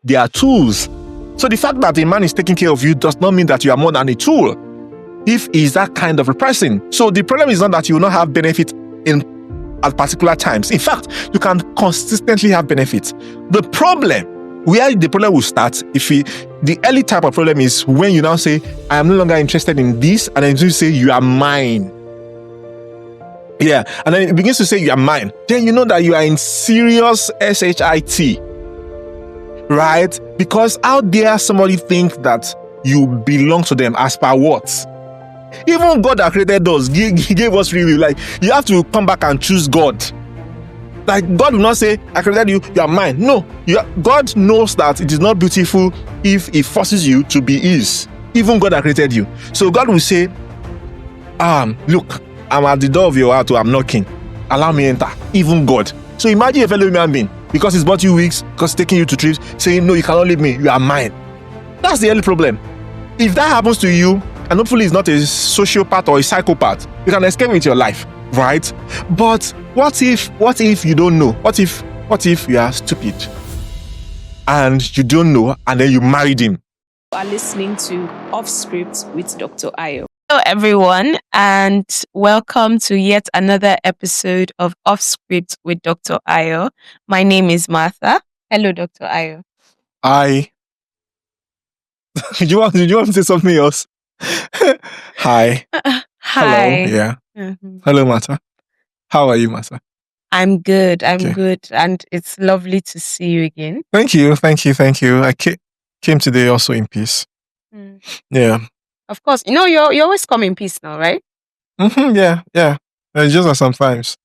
They are tools. So the fact that a man is taking care of you does not mean that you are more than a tool, if he's that kind of a person. So the problem is not that you will not have benefit at particular times. In fact, you can consistently have benefits. The problem will start the early type of problem is when you now say, I am no longer interested in this, and then you say, you are mine. Yeah, and then it begins to say, you are mine. Then you know that you are in serious SHIT, right? Because how dare somebody think that you belong to them as per what? Even God that created us, He gave us free will. Like, you have to come back and choose God. Like, God will not say, I created you, you are mine. No, God knows that it is not beautiful if He forces you to be His. Even God that created you. So God will say, look, I'm at the door of your heart, I'm knocking. Allow me enter. Even God. So imagine a fellow human being, because He's bought you weeks, because taking you to trips, saying, no, you cannot leave me, you are mine. That's the only problem. If that happens to you, and hopefully it's not a sociopath or a psychopath, you can escape with your life, right? But what if you don't know? What if you are stupid and you don't know, and then you married him? You are listening to Off Script with Dr. Ayo. Hello everyone, and welcome to yet another episode of Off Script with Dr. Ayo. My name is Martha. Hello, Dr. Ayo. Hi. Did you want to say something else? Hi. Hi. Hello. Yeah. Mm-hmm. Hello, Martha. How are you, Martha? I'm good. Okay. Good, and it's lovely to see you again. Thank you. I came today also in peace. Yeah. Of course, you always come in peace now, right? Yeah. It's just that sometimes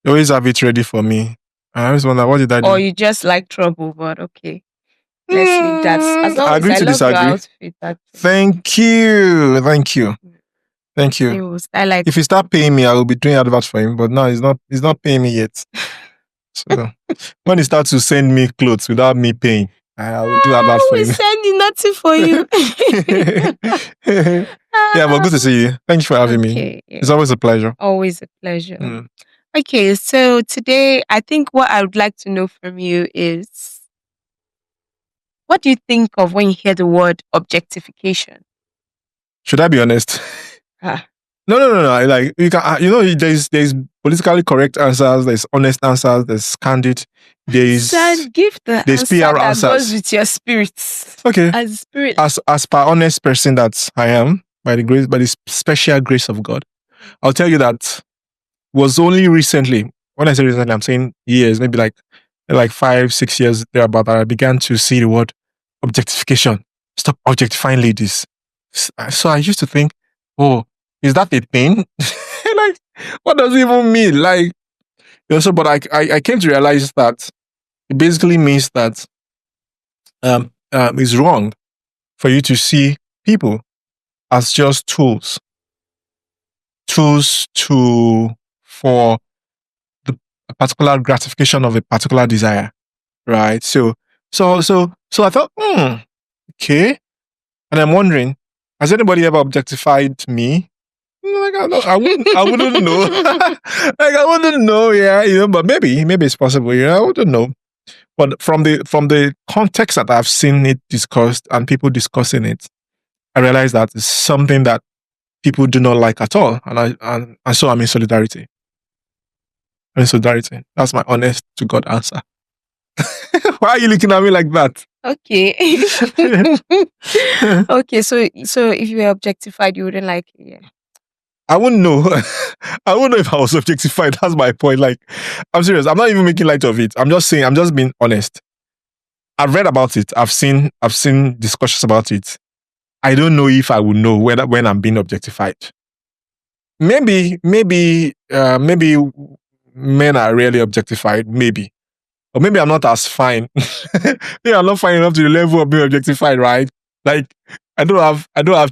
you always have it ready for me. I always wonder, what did I do? Or you just like trouble, but okay. Let's leave that. As long I agree as to I love disagree. your outfit, Thank you. I like. If he start paying me, I will be doing adverts for him. But now he's not paying me yet. So when he starts to send me clothes without me paying, I will do adverts for him. We're sending nothing for you. Yeah, but good to see you. Thank you for having me. Yeah. It's always a pleasure. Always a pleasure. Okay, so today I think what I would like to know from you is, what do you think of when you hear the word objectification? Should I be honest? Ah. No. Like, you can, there's politically correct answers, there's honest answers, there's candid, there's give the there's answer PR that answers. goes with your spirit. Okay. As spirit. As per honest person that I am, by the special grace of God, I'll tell you that was only recently. When I say recently, I'm saying years, maybe like 5-6 years thereabout, that I began to see the word objectification. Stop objectifying ladies. So I used to think, oh, is that a thing? Like, what does it even mean? Like, but I came to realize that it basically means that it's wrong for you to see people as just tools for the particular gratification of a particular desire, right? So I thought, okay, and I'm wondering, has anybody ever objectified me? Like, I wouldn't know. Like, I wouldn't know, yeah, but maybe it's possible, I wouldn't know. But from the context that I've seen it discussed and people discussing it, I realized that it's something that people do not like at all, and so I'm in solidarity. That's my honest to God answer. Why are you looking at me like that? Okay. Okay, so if you were objectified, you wouldn't like it, yeah. I wouldn't know. I wouldn't know if I was objectified. That's my point. Like, I'm serious. I'm not even making light of it. I'm just saying, I'm just being honest. I've read about it. I've seen discussions about it. I don't know if I would know when I'm being objectified. Maybe men are really objectified. Maybe. Or maybe I'm not as fine. Maybe I'm not fine enough to the level of being objectified, right? Like, I don't have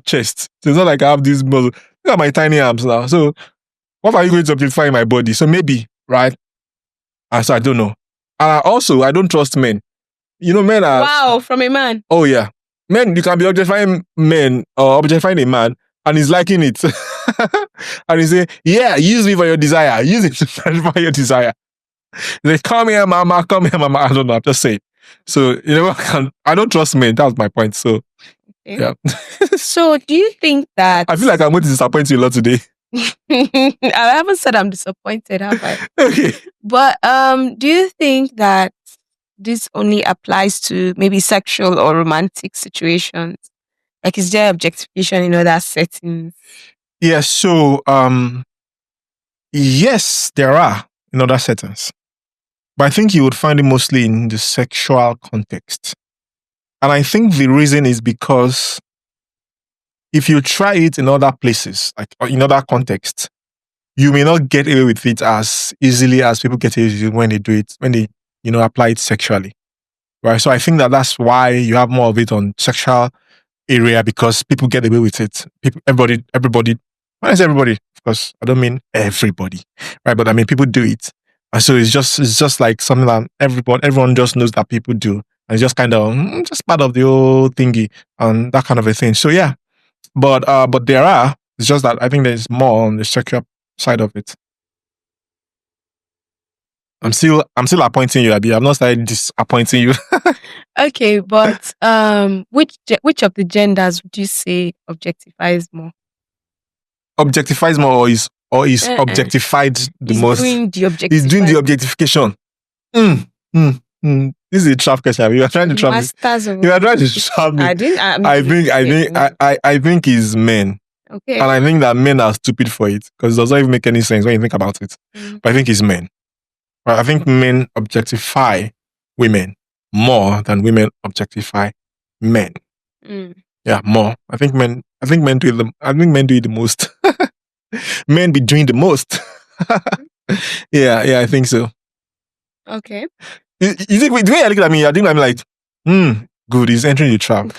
chest. So it's not like I have this muscle. Look at my tiny arms now. So what are you going to objectify in my body? So maybe, right? So I don't know. Also, I don't trust men. Men are... Wow, from a man. Oh, yeah. Men, you can be objectifying men or objectifying a man and he's liking it. And he say, yeah, use me for your desire. Use it to satisfy your desire. They say, come here, mama. I don't know. I'm just saying. So you know, I don't trust men. That's my point. So Okay. yeah, So do you think that I feel like I'm going to disappoint you a lot today. I haven't said I'm disappointed, have I? Okay. But do you think that this only applies to maybe sexual or romantic situations? Like, is there objectification in other settings? Yeah. So yes, there are in other settings, but I think you would find it mostly in the sexual context. And I think the reason is because if you try it in other places, like in other contexts, you may not get away with it as easily as people get away with it when they do it, when they, apply it sexually. Right. So I think that that's why you have more of it on sexual area, because people get away with it. Everybody, when I say everybody, of course, I don't mean everybody, right? But I mean, people do it. And so it's just like something that everyone just knows that people do. And it's just kind of just part of the whole thingy and that kind of a thing. So yeah, but it's just that I think there's more on the sexual side of it. I'm still appointing you, Abby. I've not started disappointing you. Okay, but which of the genders would you say objectifies more? Objectifies more, or is objectified the He's most? doing the He's doing the objectification. This is a trap question. You are trying to trap me. You are trying to trap me. I think it's men. Okay. And I think that men are stupid for it, because it doesn't even make any sense when you think about it. But I think it's men. I think men objectify women more than women objectify men. Yeah, more. I think men do it the most. Men be doing the most. Yeah, I think so. Okay. Is it the way you look at me? I think I'm like, good. He's entering the trap.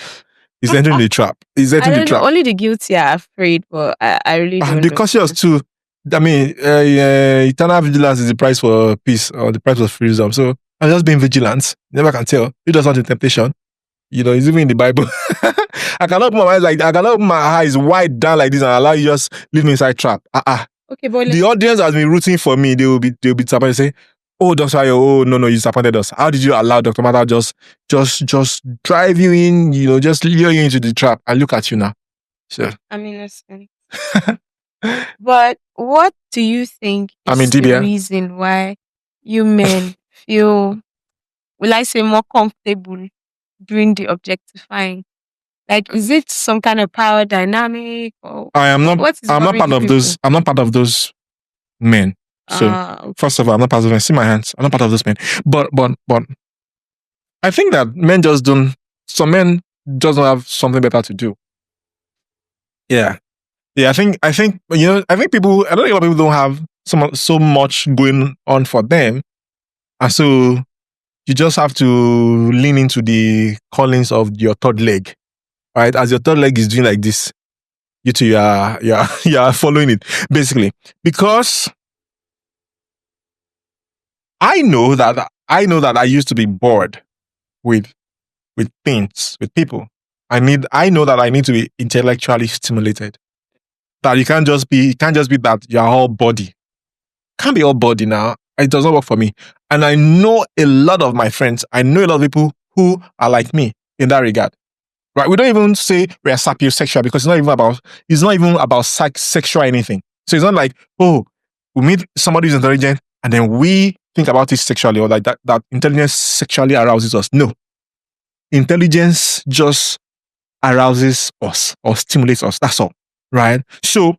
He's entering the trap. He's entering the trap. Only the guilty are afraid, but I really don't. The cautious too. I mean, eternal vigilance is the price for peace, or the price for freedom. So I'm just being vigilant. You never can tell. You just want the temptation. It's even in the Bible. I cannot open my eyes I cannot open my eyes wide down like this and allow you just leave me inside trap. Okay, but the audience has been rooting for me. They'll be disappointed. Say, "Oh, Dr. Ayo, oh no, you disappointed us. How did you allow Dr. Mata just drive you in? Just lure you into the trap, and look at you now." So I'm innocent. But what do you think is the reason why you men feel, will I say, more comfortable doing the objectifying? Like, is it some kind of power dynamic, or I'm not part of those. I'm not part of those men. So first of all, I'm not part of them. See my hands. I'm not part of those men. But I think that men just don't. Some men just don't have something better to do. Yeah. I think people. I don't think a lot of people don't have so much going on for them, and so you just have to lean into the callings of your third leg, right? As your third leg is doing like this, you two are following it basically, because I know that I used to be bored with things, with people. I know that I need to be intellectually stimulated. That it can't just be that you're all body. Can't be all body now. It does not work for me. And I know a lot of my friends, I know a lot of people who are like me in that regard. Right? We don't even say we are sapiosexual, because it's not even about sexual anything. So it's not like, oh, we meet somebody who's intelligent and then we think about it sexually, or like that intelligence sexually arouses us. No. Intelligence just arouses us or stimulates us. That's all. Right? So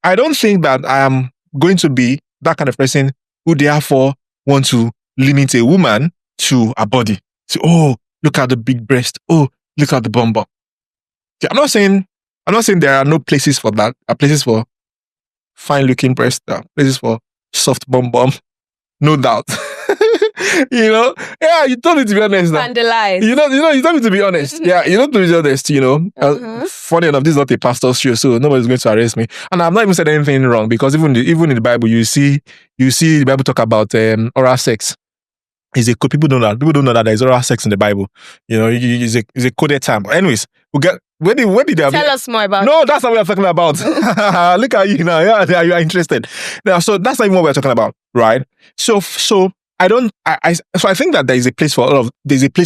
I don't think that I am going to be that kind of person who therefore want to limit a woman to a body. So, oh, look at the big breast. Oh, look at the bum bum. Okay, I'm not saying there are no places for that. There are places for fine looking breast. There are places for soft bum bum. No doubt. Yeah, you told me to be honest now. Vandalize. You told me to be honest. Yeah, you told me to be honest, Funny enough, this is not a pastor's show, so nobody's going to arrest me. And I've not even said anything wrong, because even in the Bible, you see the Bible talk about oral sex. People don't know that there's oral sex in the Bible. It's a coded term. But anyways, where did they tell us more about? No, that's not what we're talking about. Look at you now. Yeah, you are interested. Now, so that's not even what we're talking about, right? So So I think that there's a place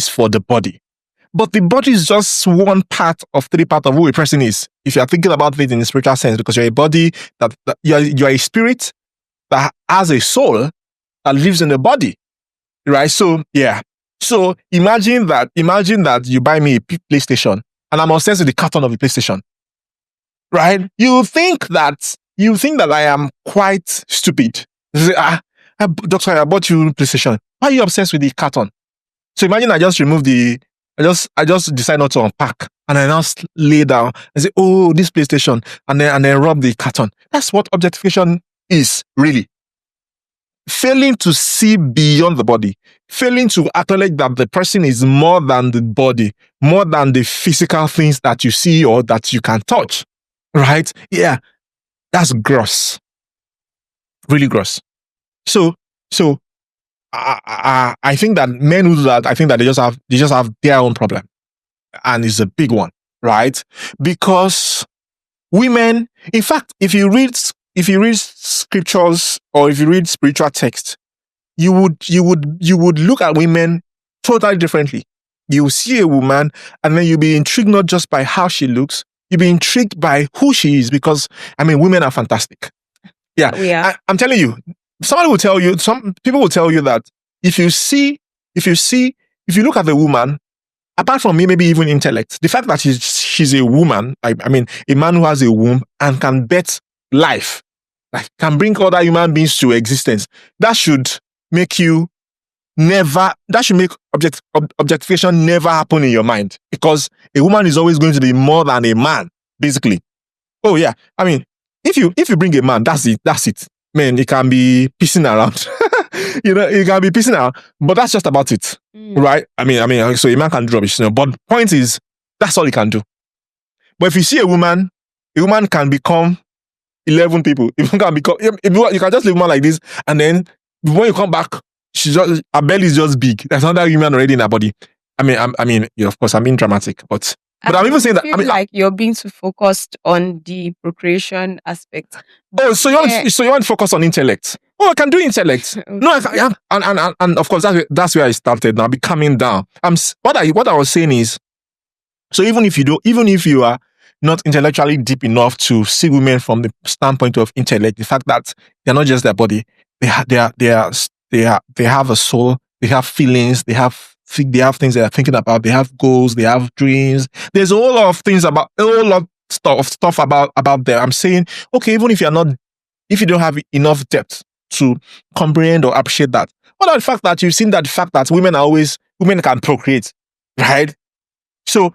for the body. But the body is just one part of three parts of who a person is. If you're thinking about it in the spiritual sense, because you're a body that you're a spirit that has a soul that lives in the body, right? So yeah. So imagine that you buy me a PlayStation and I'm obsessed with the carton of the PlayStation, right? You think that I am quite stupid. You say, doctor, I bought you PlayStation. Why are you obsessed with the carton? So imagine I just decide not to unpack and I now lay down and say, oh, this PlayStation, and then rub the carton. That's what objectification is, really. Failing to see beyond the body, failing to acknowledge that the person is more than the body, more than the physical things that you see or that you can touch, right? Yeah, that's gross. Really gross. So I think that men who do that, I think that they just have their own problem, and it's a big one, right? Because women, in fact, if you read scriptures or if you read spiritual texts, you would look at women totally differently. You see a woman, and then you'll be intrigued not just by how she looks, you'll be intrigued by who she is, because women are fantastic. Yeah. I'm telling you. Some people will tell you that if you look at the woman, apart from maybe even intellect, the fact that she's a woman, a man who has a womb and can birth life, like can bring other human beings to existence, that should make objectification never happen in your mind, because a woman is always going to be more than a man, basically. Oh yeah, if you bring a man, that's it. Man, he can be pissing around. He can be pissing around, but that's just about it, right? So a man can do rubbish, but the point is, that's all he can do. But if you see a woman can become 11 people. You can just leave a woman like this, and then when you come back, her belly is just big. There's another human already in her body. Of course, I'm being dramatic, but I'm even saying that. Like you're being too focused on the procreation aspect. Oh, so you want to focus on intellect? Oh, I can do intellect. Okay. No, and of course that's where I started. Now, be coming down. What I was saying is, so even if you are not intellectually deep enough to see women from the standpoint of intellect, the fact that they're not just their body, they have a soul, they have feelings, they have things they're thinking about, they have goals, they have dreams. There's a whole lot of things about stuff about them. I'm saying, okay, even if you don't have enough depth to comprehend or appreciate that, what about the fact that you've seen that the fact that women can procreate, right? So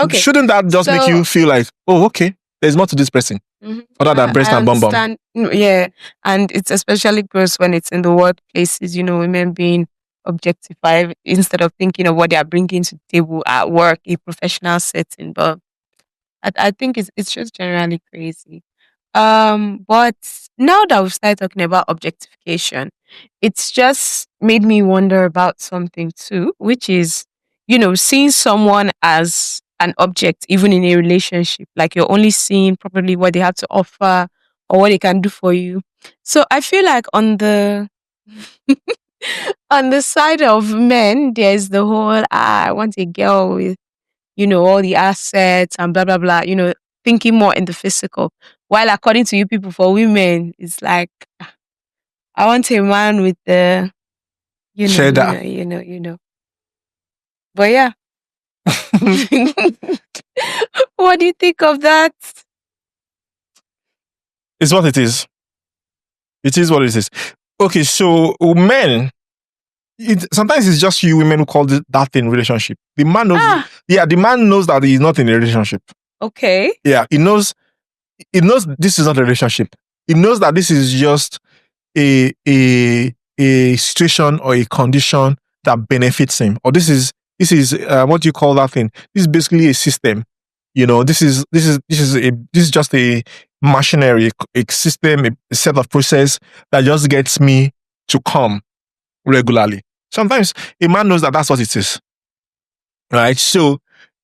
shouldn't that just make you feel like, oh, okay, there's more to this person other than breast and bum bum? Yeah, and it's especially gross when it's in the workplaces, women being objectified instead of thinking of what they are bringing to the table at work, a professional setting. But I think it's just generally crazy. But now that we've started talking about objectification, it's just made me wonder about something too, which is, seeing someone as an object, even in a relationship, like you're only seeing probably what they have to offer or what they can do for you. So I feel like on the on the side of men, there's the whole, I want a girl with, all the assets and blah, blah, blah, thinking more in the physical. While according to you people, for women, it's like, I want a man with the, But yeah. What do you think of that? It's what it is. It is what it is. Okay, so men, sometimes it's just you women who call that thing relationship. The man knows. The man knows that he's not in a relationship. Okay. Yeah, he knows this is not a relationship. He knows that this is just a situation or a condition that benefits him, or this is what do you call that thing? This is basically a system. This is just a machinery, a system, a set of process that just gets me to come regularly. Sometimes a man knows that that's what it is, right? So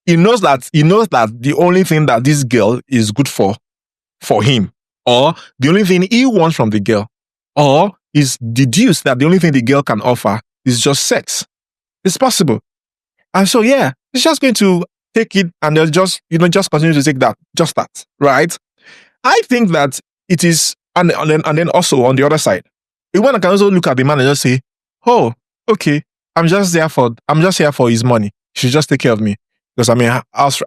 he knows that the only thing that this girl is good for him, or the only thing he wants from the girl, or is deduced that the only thing the girl can offer is just sex. It's possible. And so, yeah, it's just going to take it and they'll just continue to take that, just that, right? I think that it is, and then also on the other side, a woman can also look at the man and just say, oh, okay, I'm just here for his money. He should just take care of me. Because I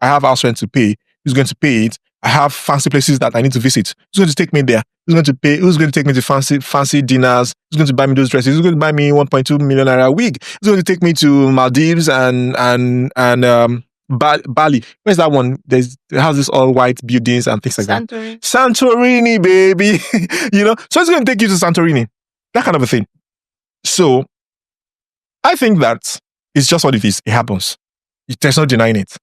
have house rent to pay. Who's going to pay it? I have fancy places that I need to visit. Who's going to take me there? Who's going to take me to fancy dinners? Who's going to buy me those dresses? Who's going to buy me 1.2 million naira a week? Who's going to take me to Maldives and Bali? Where's that one? It has this all white buildings and things like that. Santorini, baby. So it's going to take you to Santorini. That kind of a thing. So I think that it's just what it is. It happens. There's no denying it.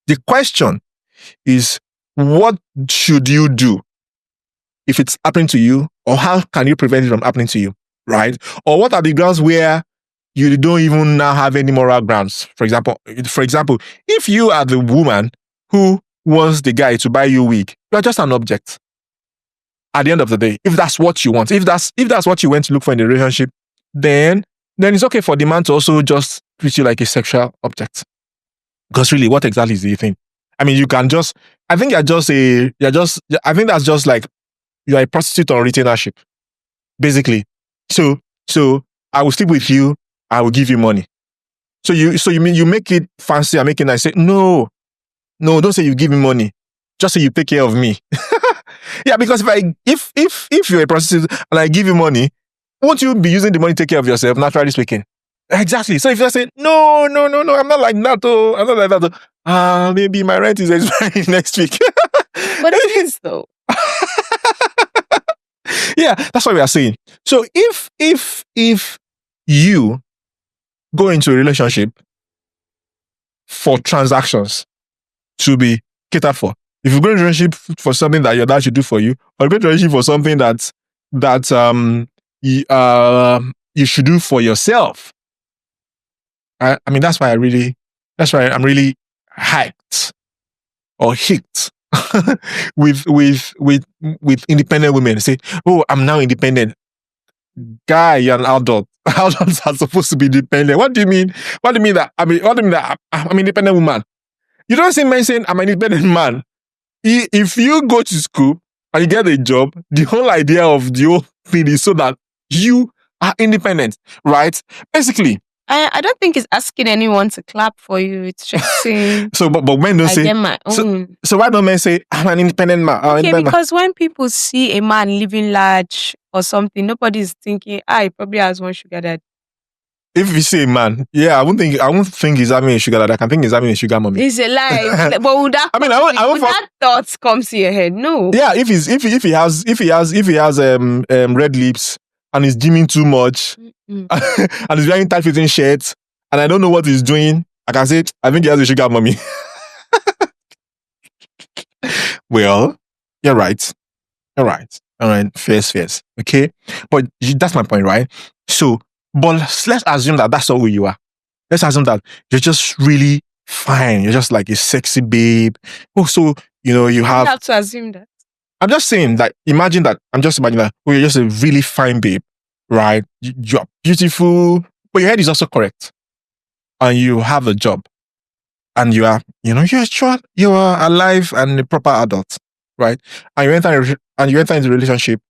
The question is, what should you do if it's happening to you, or how can you prevent it from happening to you, right? Or what are the grounds where you don't even now have any moral grounds? For example, if you are the woman who wants the guy to buy you a wig, you are just an object. At the end of the day, if that's what you want, if that's what you went to look for in the relationship, then it's okay for the man to also just treat you like a sexual object. Because really, what exactly is the thing? I mean, I think that's just like you're a prostitute on retainership, basically. So I will sleep with you, I will give you money. So you mean you make it fancy and make it nice? Say, no, don't say you give me money. Just say you take care of me. Yeah, because if you're a prostitute and I give you money, won't you be using the money to take care of yourself, naturally speaking? Exactly. So if you say, no, I'm not like that, I'm not like that. Maybe my rent is expiring next week. But it is though. Yeah, that's what we are saying. So if you go into a relationship for transactions to be catered for, if you go into a relationship for something that your dad should do for you, or go into a relationship for something that you should do for yourself, I mean, that's why I'm really hyped or hicked with independent women. Say, oh, I'm now independent. Guy, you're an adult. Adults are supposed to be independent. What do you mean? What do you mean that I'm an independent woman? You don't see men saying I'm an independent man. If you go to school and you get a job, the whole idea of the whole thing is so that you are independent, right? Basically. I don't think it's asking anyone to clap for you. It's just saying. So, but men don't say. So why don't men say I'm an independent man? Okay, because when people see a man living large or something, nobody's thinking, he probably has one sugar daddy. If you see a man, yeah, I won't think he's having a sugar daddy. I can think he's having a sugar mommy. It's a lie. But would that? That thought comes to your head? No. Yeah, if he has red lips and he's gymming too much, and he's wearing tight-fitting shirts, and I don't know what he's doing, I can say, I think he has a sugar mommy. Well, you're right. All right. Fierce. Okay? But that's my point, right? So, but let's assume that that's not who you are. Let's assume that you're just really fine. You're just like a sexy babe. Oh, so, you have... You have to assume that. I'm just saying that, imagine that you're just a really fine babe, right? You're beautiful, but your head is also correct. And you have a job. And you are, you are alive and a proper adult, right? And you enter into a relationship,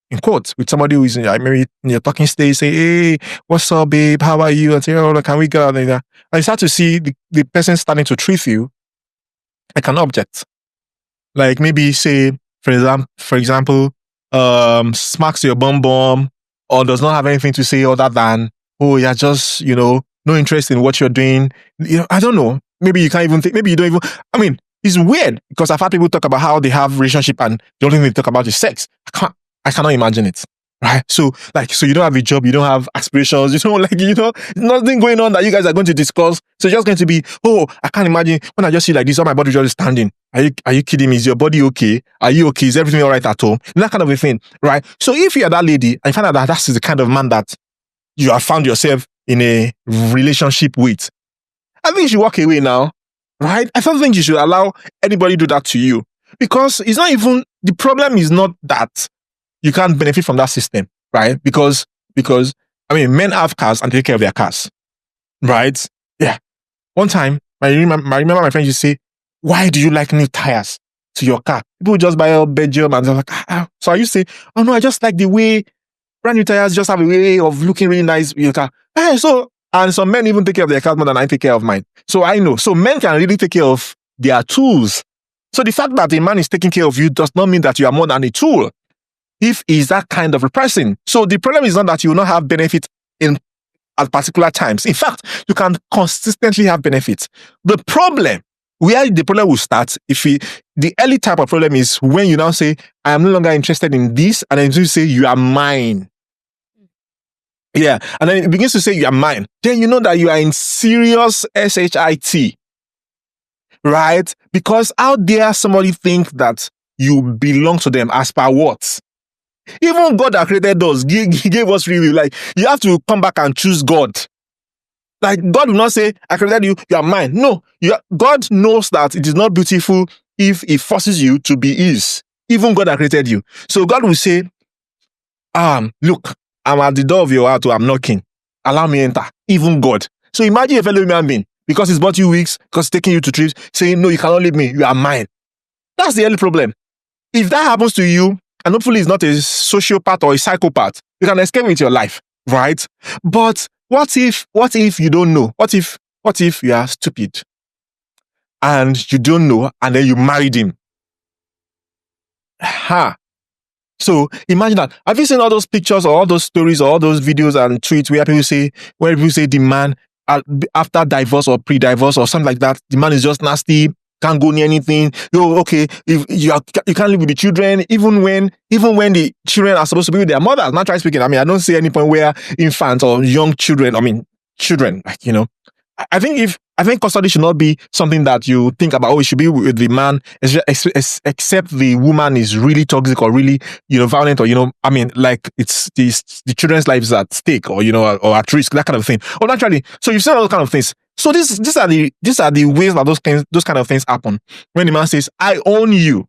in quotes, with somebody who is maybe in your talking stage, say, hey, what's up, babe? How are you? And say, oh, can we go out there? And you start to see the person starting to treat you like an object. Like maybe say, for example, smacks your bum or does not have anything to say other than, oh, you're just, no interest in what you're doing. I don't know. Maybe you can't even think, maybe you don't even, I mean, it's weird because I've had people talk about how they have relationship and the only thing they talk about is sex. I cannot imagine it. Right? So you don't have a job, you don't have aspirations, nothing going on that you guys are going to discuss. So it's just going to be, oh, I can't imagine when I just see like this, all my body just standing. Are you kidding me? Is your body okay? Are you okay? Is everything all right at home? That kind of a thing, right? So if you're that lady and you find out that that's the kind of man that you have found yourself in a relationship with, I think you should walk away now, right? I don't think you should allow anybody do that to you because it's not even, the problem is not that you can't benefit from that system. right? Because I mean, men have cars and take care of their cars, right? Yeah. One time, I remember my friend used to say, "Why do you like new tires to your car? People just buy a Belgium," and they're like, ah. So I used to say, "Oh no, I just like the way brand new tires just have a way of looking really nice with your car." And some men even take care of their cars more than I take care of mine. So I know. So men can really take care of their tools. So the fact that a man is taking care of you does not mean that you are more than a tool, if he's that kind of a person. So the problem is not that you will not have benefit at particular times. In fact, you can consistently have benefits. The problem, where the problem will start, the early type of problem is when you now say, "I am no longer interested in this," and then you say, "You are mine." Yeah, and then it begins to say, "You are mine." Then you know that you are in serious shit, right? Because how dare somebody think that you belong to them as per what? Even God that created us, he gave us free will. Like, you have to come back and choose God. Like, God will not say, "I created you, you are mine." No, God knows that it is not beautiful if He forces you to be His. Even God that created you. So God will say, "Look, I'm at the door of your heart, I'm knocking. Allow me enter." Even God. So imagine a fellow human being, because he's bought you weeks, because he's taking you to trips, saying, "No, you cannot leave me, you are mine." That's the only problem. If that happens to you, and hopefully it's not a sociopath or a psychopath, you can escape with your life, right? But what if you don't know? What if you are stupid and you don't know, and then you married him? So imagine that. Have you seen all those pictures or all those stories or all those videos and tweets where people say the man, after divorce or pre-divorce or something like that, the man is just nasty, can't go near anything. Okay, if you can't live with the children, even when the children are supposed to be with their mothers. Naturally speaking, I mean, I don't see any point where infants or young children, like, I think custody should not be something that you think about. Oh, it should be with the man, except the woman is really toxic or really, violent, or like it's the children's lives at stake, or or at risk, that kind of thing. Or naturally, so you've seen all those kind of things. So these are the ways that those kind of things happen when the man says, "I own you."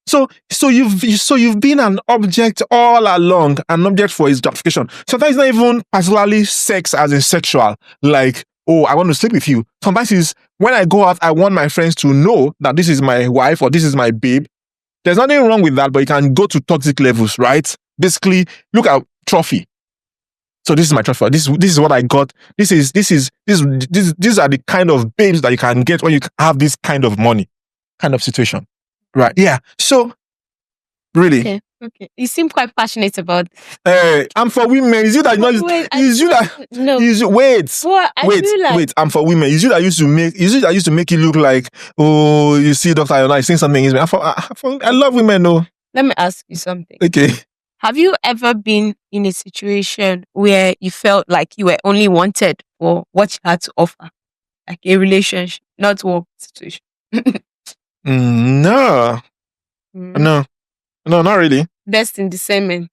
So you've been an object all along, an object for his gratification. Sometimes it's not even particularly sex as in sexual, like, "Oh, I want to sleep with you." Sometimes it's, when I go out, I want my friends to know that this is my wife or this is my babe. There's nothing wrong with that, but you can go to toxic levels, right? Basically, look at trophy. So this is my trophy. This is what I got. These are the kind of babes that you can get when you have this kind of money, kind of situation. Right. Yeah. So really. Okay. You seem quite passionate about. I'm for women. Is you that not? Is you that? No. Wait. I'm for women. Is you that used to make you look like, "Oh, you see, Dr. Ayona is saying something." I love women, no. Let me ask you something. Okay. Have you ever been in a situation where you felt like you were only wanted for what you had to offer, like a relationship, not work situation? No. No, not really. Best in discernment.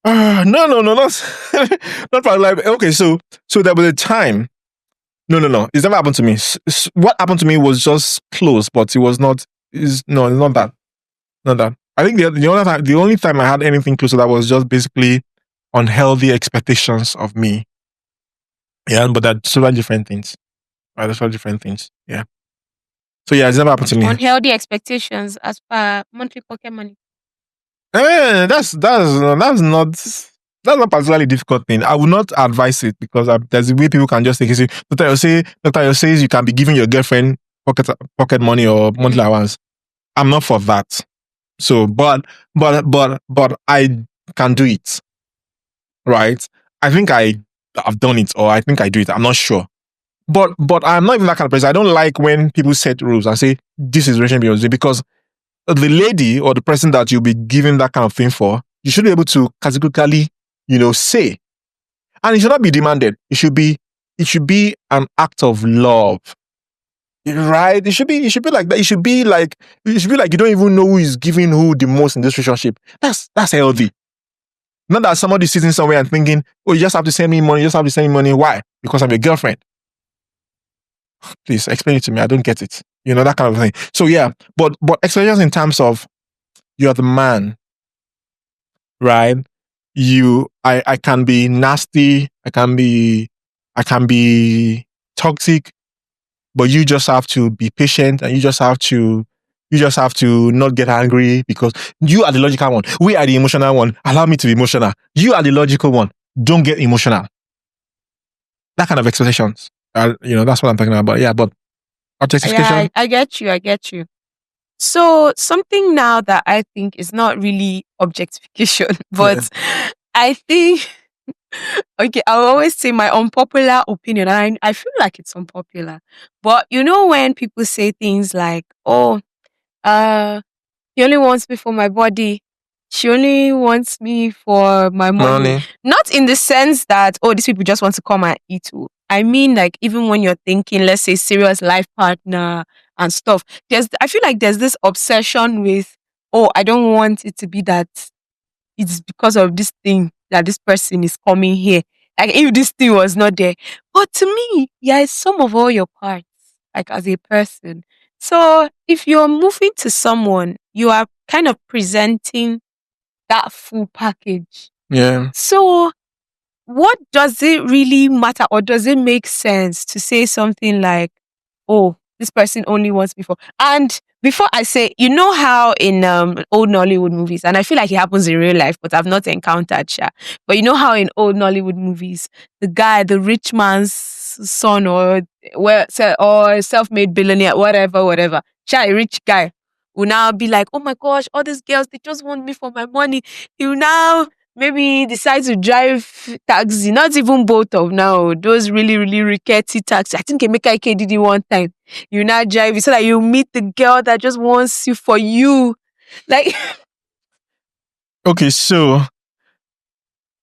No, not probably. Like, okay, so there was a time. No, it's never happened to me. What happened to me was just close, but it was not. It's not that. Not that. I think the only time I had anything close to that was just basically unhealthy expectations of me. Yeah, but that's several different things. Right, that's several different things. Yeah. So yeah, it's never happened to me. Unhealthy expectations as per monthly pocket money. That's not particularly difficult thing. I would not advise it, because there's a way people can just take it. Dr. says you can be giving your girlfriend pocket money or monthly allowance. I'm not for that. So, but I can do it, right? I think I've done it, or I think I do it. I'm not sure. But I'm not even that kind of person. I don't like when people set rules and say, "This is relationship," because the lady or the person that you'll be giving that kind of thing for, you should be able to categorically, say. And it should not be demanded. It should be an act of love. Right? It should be like that. It should be like you don't even know who is giving who the most in this relationship. That's healthy. Not that somebody sitting somewhere and thinking, "Oh, you just have to send me money. Why? Because I'm your girlfriend." Please explain it to me. I don't get it. That kind of thing. So yeah, but expectations in terms of you're the man, right? I can be nasty, I can be toxic, but you just have to be patient, and you just have to not get angry, because you are the logical one. We are the emotional one. Allow me to be emotional. You are the logical one. Don't get emotional. That kind of expectations. That's what I'm talking about. Yeah, but objectification. Yeah, I get you. I get you. So something now that I think is not really objectification, but I think okay, I will always say my unpopular opinion, and I feel like it's unpopular. But when people say things like, "Oh, he only wants me for my body. She only wants me for my money." Money. Not in the sense that, oh, these people just want to come and eat. I mean, like, even when you're thinking, let's say, serious life partner and stuff, I feel like there's this obsession with, oh, I don't want it to be that it's because of this thing that this person is coming here. Like, if this thing was not there. But to me, yeah, it's some of all your parts, like as a person. So if you're moving to someone, you are kind of presenting that full package. Yeah. So what does it really matter, or does it make sense to say something like, oh, this person only wants me for... And before I say, how in old Nollywood movies, and I feel like it happens in real life, but I've not encountered Sha. But how in old Nollywood movies, the rich man's son, or self-made billionaire, whatever, Sha, a rich guy will now be like, oh my gosh, all these girls, they just want me for my money. He will now maybe decide to drive taxi, not even both of now, those really, really rickety taxi. I think Emeka Ike did it one time. You now drive it so that you meet the girl that just wants you for you. Like, okay, so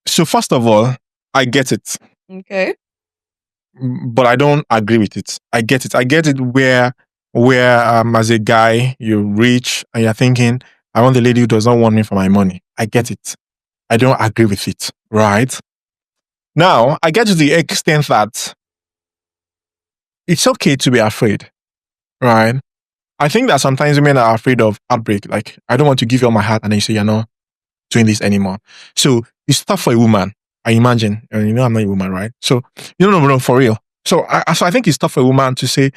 first of all, I get it. Okay. But I don't agree with it. I get it. I get it where as a guy, you're rich and you're thinking, I want the lady who does not want me for my money. I get it. I don't agree with it. Right? Now, I get to the extent that it's okay to be afraid. Right? I think that sometimes women are afraid of heartbreak. Like, I don't want to give you all my heart, and then you say you're not doing this anymore. So it's tough for a woman. I imagine, I'm not a woman, right? So, no, for real. So I think it's tough for a woman to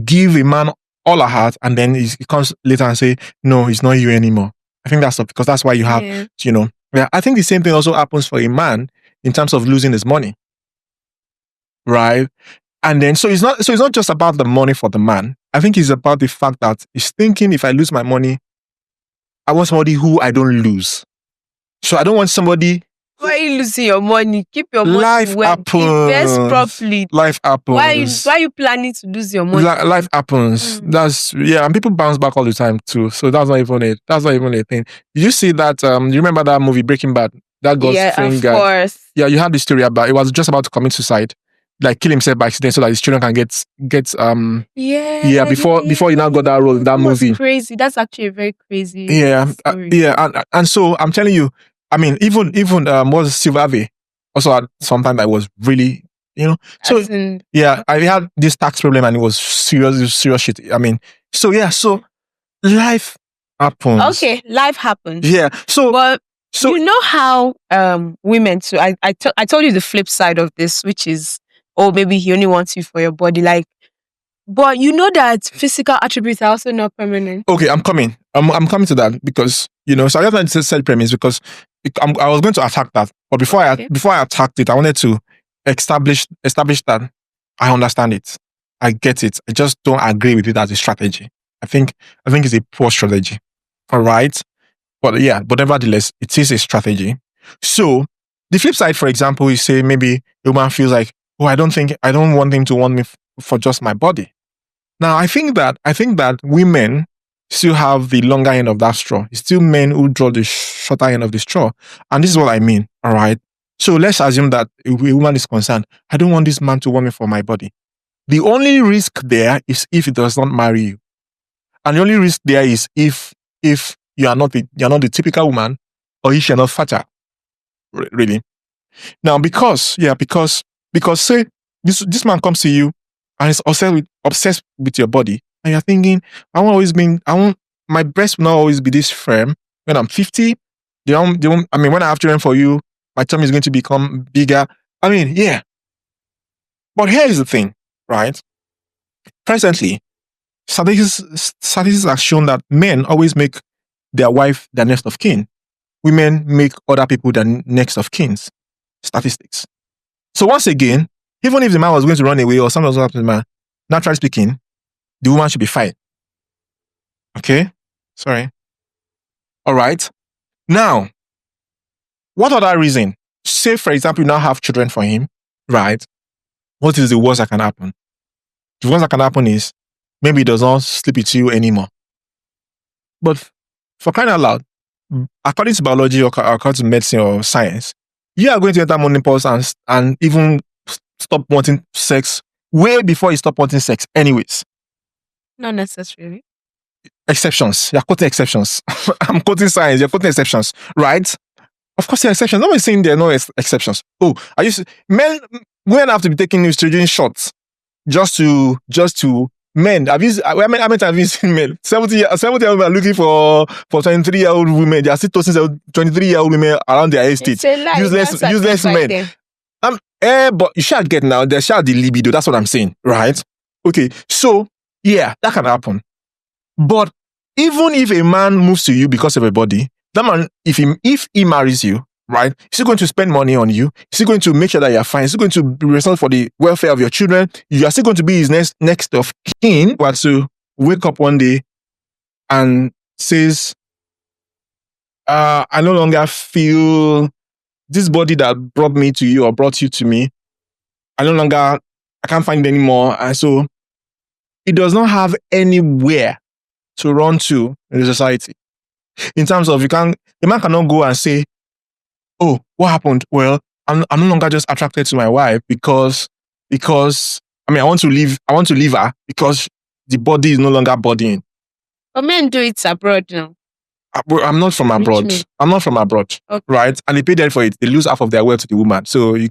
give a man all her heart, and then he comes later and say, no, it's not you anymore. I think that's tough, because that's why you have, Yeah, I think the same thing also happens for a man in terms of losing his money, right? And then, so it's not just about the money for the man. I think it's about the fact that he's thinking, if I lose my money, I want somebody who I don't lose. So I don't want somebody... Why are you losing your money? Keep your money. Life happens. Invest properly. Life happens. Why are you planning to lose your money? Life happens. And people bounce back all the time too. So that's not even a thing. Did you see that? You remember that movie Breaking Bad? That God's friend guy. Of course. Yeah, you had the story about it was just about to commit suicide, like kill himself by accident, so that his children can get before he now got that role in that movie. Crazy. That's actually a very crazy. Story. And so I'm telling you. I mean, even was Silvave also had something that was really, So I had this tax problem, and it was serious shit. I mean, so life happens. Okay, life happens. Yeah. So you know how women too. I told you the flip side of this, which is, oh, maybe he only wants you for your body, like. But you know that physical attributes are also not permanent. Okay, I'm coming. I'm coming to that, because so I just wanted to set premise, because I was going to attack that, but before I attacked it, I wanted to establish that I understand it, I get it. I just don't agree with it as a strategy. I think it's a poor strategy. All right, but nevertheless, it is a strategy. So the flip side, for example, you say maybe a woman feels like, oh, I don't want him to want me for just my body. Now, I think that women still have the longer end of that straw. It's still men who draw the shorter end of the straw. And this is what I mean, all right? So let's assume that a woman is concerned, I don't want this man to want me for my body. The only risk there is if he does not marry you. And the only risk there is if you are not the typical woman, or if you're not fertile. Really. Now, because say this man comes to you and is obsessed with your body, and you're thinking, my breast will not always be this firm when I'm 50. When I have children for you, My tummy is going to become bigger. I mean, yeah. But here is the thing, right? Presently, statistics have shown that men always make their wife their next of kin. Women make other people their next of kins. Statistics. So once again, even if the man was going to run away or something was going to happen to the man, naturally speaking, the woman should be fine. Okay? Sorry. All right. Now, what other reason? Say, for example, you now have children for him, right? What is the worst that can happen? The worst that can happen is maybe he does not sleep with you anymore. But for crying out loud, according to biology or according to medicine or science, you are going to enter menopause and even stop wanting sex way before you stop wanting sex anyways. Not necessarily. Exceptions. You're quoting exceptions. I'm quoting science. You're quoting exceptions, right? Of course, there are exceptions. Nobody's saying there are no exceptions. Oh, women have to be taking estrogen shots just to men. How many have you seen men? 70-year-old men are looking for 23-year-old women. They are still tossing 23-year-old women around their estate. Useless men. But you shall get now. There shall the libido. That's what I'm saying, right? Okay, so yeah, that can happen. But even if a man moves to you because of a body, that man, if he marries you, right, is he going to spend money on you? Is he going to make sure that you're fine? Is he going to be responsible for the welfare of your children? You are still going to be his next of kin. But to wake up one day and says, I no longer feel this body that brought me to you or brought you to me. I can't find it anymore. And so it does not have anywhere to run to in the society. In terms of, a man cannot go and say, oh, what happened? Well, I'm no longer just attracted to my wife because I want to leave her because the body is no longer bodying. But men do it abroad now. I'm not from abroad. I'm not from abroad, okay. Right? And they pay there for it. They lose half of their wealth to the woman. So it's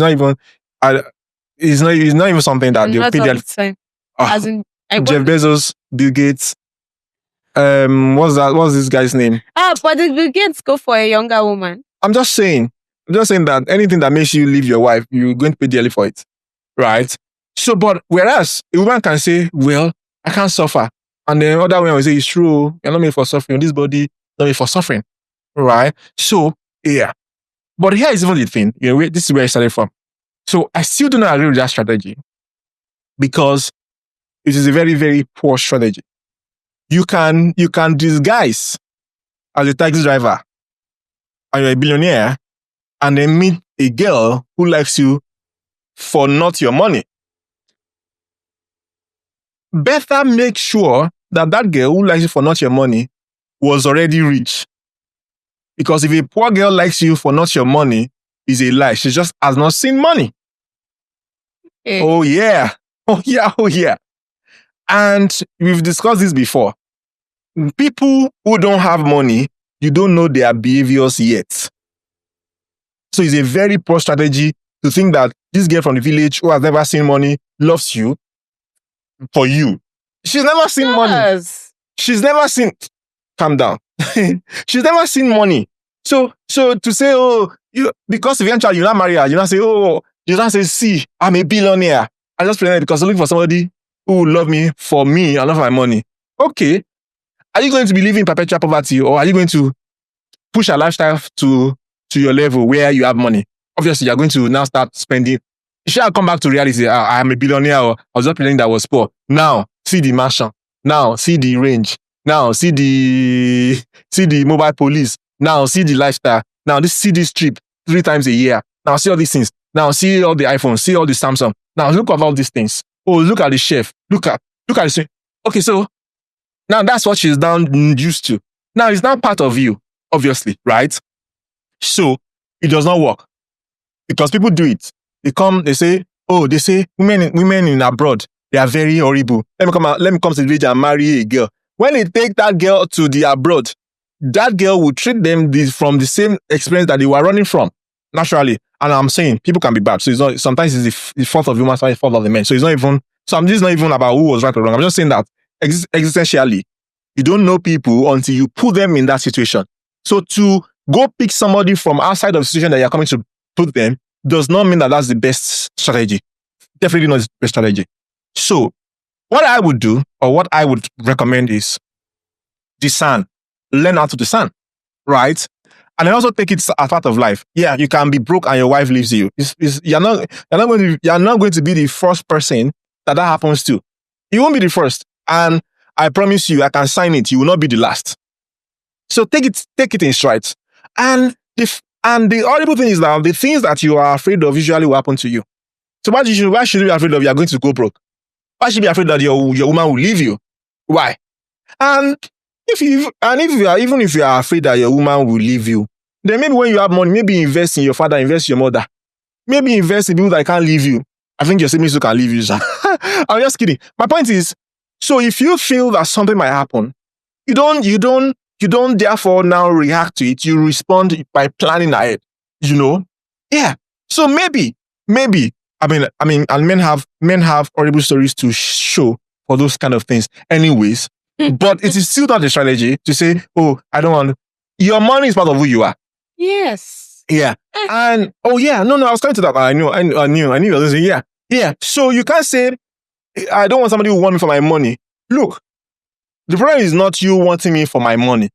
not even something that they pay there. As in, Jeff Bezos, Bill Gates. What's this guy's name? But the Bill Gates go for a younger woman. I'm just saying that anything that makes you leave your wife, you're going to pay dearly for it, right? So, but whereas a woman can say, well, I can't suffer. And then other women will say, it's true, you're not made for suffering. This body not made for suffering, right? So, yeah. But here is even the thing. This is where I started from. So, I still do not agree with that strategy because it is a very, very poor strategy. You can disguise as a taxi driver and you're a billionaire and then meet a girl who likes you for not your money. Better make sure that girl who likes you for not your money was already rich. Because if a poor girl likes you for not your money, it's a lie. She just has not seen money. Oh yeah. And we've discussed this before. People who don't have money, you don't know their behaviors yet. So it's a very poor strategy to think that this girl from the village who has never seen money loves you for you. She's never seen money. She's never seen... Calm down. She's never seen money. So to say, because eventually you not marry her, you not say, see, I'm a billionaire. I just pretend because I'm looking for somebody who will love me for me and not for my money. Okay. Are you going to be living in perpetual poverty or are you going to push a lifestyle to your level where you have money? Obviously, you're going to now start spending. You should come back to reality. I am a billionaire or I was just pretending that I was poor. Now, see the mansion. Now, see the range. Now, see the mobile police. Now, see the lifestyle. Now, see this trip 3 times a year. Now, see all these things. Now, see all the iPhones. See all the Samsung. Now, look at all these things. Oh, look at the chef. Look at the... Okay, so now that's what she's now used to. Now, it's now part of you, obviously, right? So, it does not work. Because people do it. They say women in abroad, they are very horrible. Let me come to the village and marry a girl. When they take that girl to the abroad, that girl will treat them from the same experience that they were running from, naturally. And I'm saying people can be bad. So it's not, sometimes it's the fault of humans, sometimes the fault of the men. So it's not even, so this is not even about who was right or wrong. I'm just saying that existentially, you don't know people until you put them in that situation. So to go pick somebody from outside of the situation that you're coming to put them does not mean that that's the best strategy. Definitely not the best strategy. So what I would do, or what I would recommend, is discern. Learn how to discern, right? And then also take it as part of life. Yeah, you can be broke and your wife leaves you. You're not going to be the first person that happens to. You won't be the first. And I promise you, I can sign it, you will not be the last. So take it in strides. And the horrible thing is that the things that you are afraid of usually will happen to you. So why should you be afraid of you are going to go broke? Why should you be afraid that your woman will leave you? Why? And if you are afraid that your woman will leave you, then maybe when you have money, maybe invest in your father, invest in your mother. Maybe invest in people that can't leave you. I think your siblings who can leave you. I'm just kidding. My point is, so if you feel that something might happen, you don't therefore now react to it. You respond by planning ahead. Yeah. So maybe. I mean, and men have horrible stories to show for those kind of things. Anyways, but it is still not a strategy to say, "Oh, I don't want." Your money is part of who you are. Yes. Yeah. And I was coming to that. I knew. You were going to say, yeah. So you can't say, "I don't want somebody who wants me for my money." Look, the problem is not you wanting me for my money.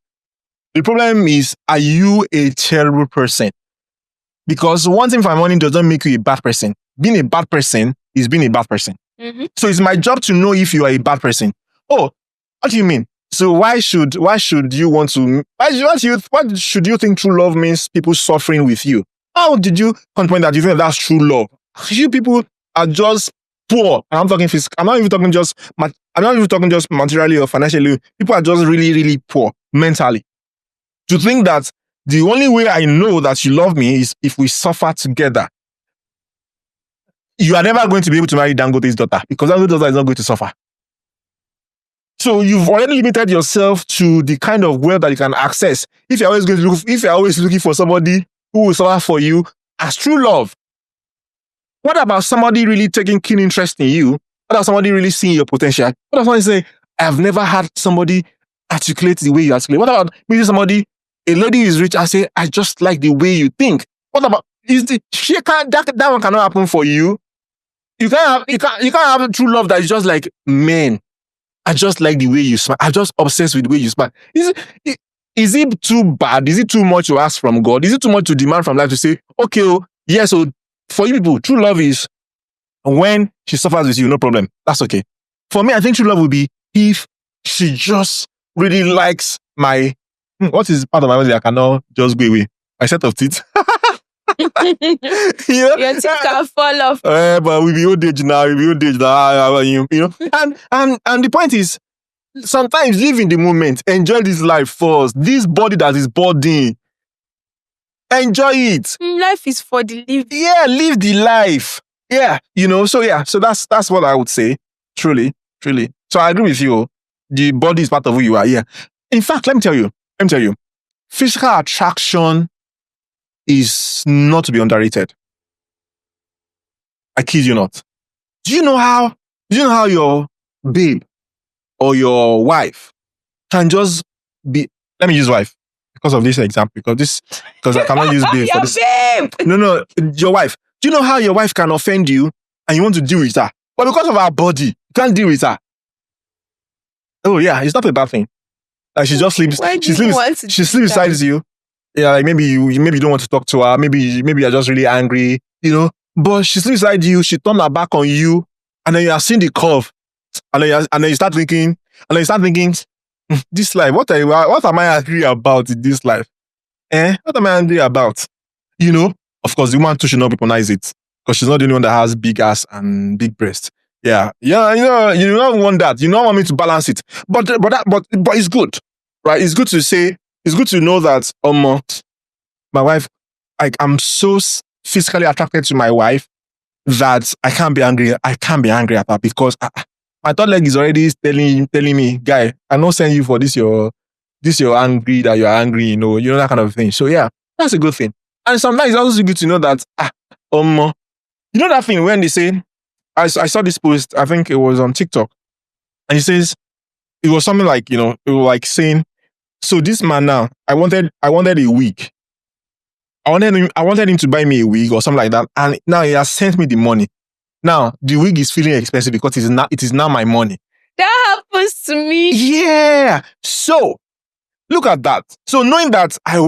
The problem is, are you a terrible person? Because wanting for my money doesn't make you a bad person. Being a bad person is being a bad person. Mm-hmm. So it's my job to know if you are a bad person. Oh, what do you mean? So why should you want to? What should you think true love means? People suffering with you. How did you point that you think that's true love? You people are just poor. And I'm talking physical. I'm not even talking just materially or financially. People are just really, really poor mentally. To think that the only way I know that you love me is if we suffer together. You are never going to be able to marry Dangote's daughter because Dangote's daughter is not going to suffer. So you've already limited yourself to the kind of wealth that you can access. If you're always looking for somebody who will suffer for you as true love. What about somebody really taking keen interest in you? What about somebody really seeing your potential? What about somebody saying, "I've never had somebody articulate the way you articulate"? What about maybe somebody, a lady is rich, I say, "I just like the way you think"? What about that one cannot happen for you? You can't have true love that is just like, "Man, I just like the way you smile. I'm just obsessed with the way you smile." Is it too bad? Is it too much to ask from God? Is it too much to demand from life to say, "Okay, yes, so for you people, true love is when she suffers with you, no problem. That's okay." For me, I think true love would be if she just really likes my, what is part of my body that cannot just go away? My set of teeth. Your teeth can fall off. But we be old age now. And the point is, sometimes live in the moment. Enjoy this life first. This body that is bodying. Enjoy it. Life is for the living. Yeah, live the life. Yeah, So that's what I would say. Truly. So I agree with you. The body is part of who you are. Yeah. In fact, let me tell you, physical attraction is not to be underrated. I kid you not. Do you know how your babe or your wife can just be? Let me use wife because of this example. Because I cannot use babe for this. Babe. No, your wife. Do you know how your wife can offend you and you want to deal with her? But because of her body, you can't deal with her. Oh yeah, it's not a bad thing. Like she just sleeps. She sleeps beside you. Yeah, like maybe you don't want to talk to her. Maybe you're just really angry. But she sleeps beside you. She turned her back on you, and then you are seeing the curve, and then you start thinking, this life. What am I angry about in this life? What am I angry about? Of course, the woman too should not weaponize it because she's not the only one that has big ass and big breasts. Yeah. You don't want that. You don't want me to balance it. But it's good, right? It's good to say. It's good to know that my wife, I'm so physically attracted to my wife that I can't be angry. I can't be angry at her because my third leg is already telling me, "Guy, I'm not sending you for this. You're angry that you're angry. That kind of thing." So yeah, that's a good thing. And sometimes it's also good to know that that thing when they say, I saw this post, I think it was on TikTok, and it says it was something like it was like saying, "So this man now, I wanted a week. I wanted him to buy me a wig or something like that, and now he has sent me the money. Now the wig is feeling expensive because it is now my money. That happens to me. Yeah. So look at that. So knowing that I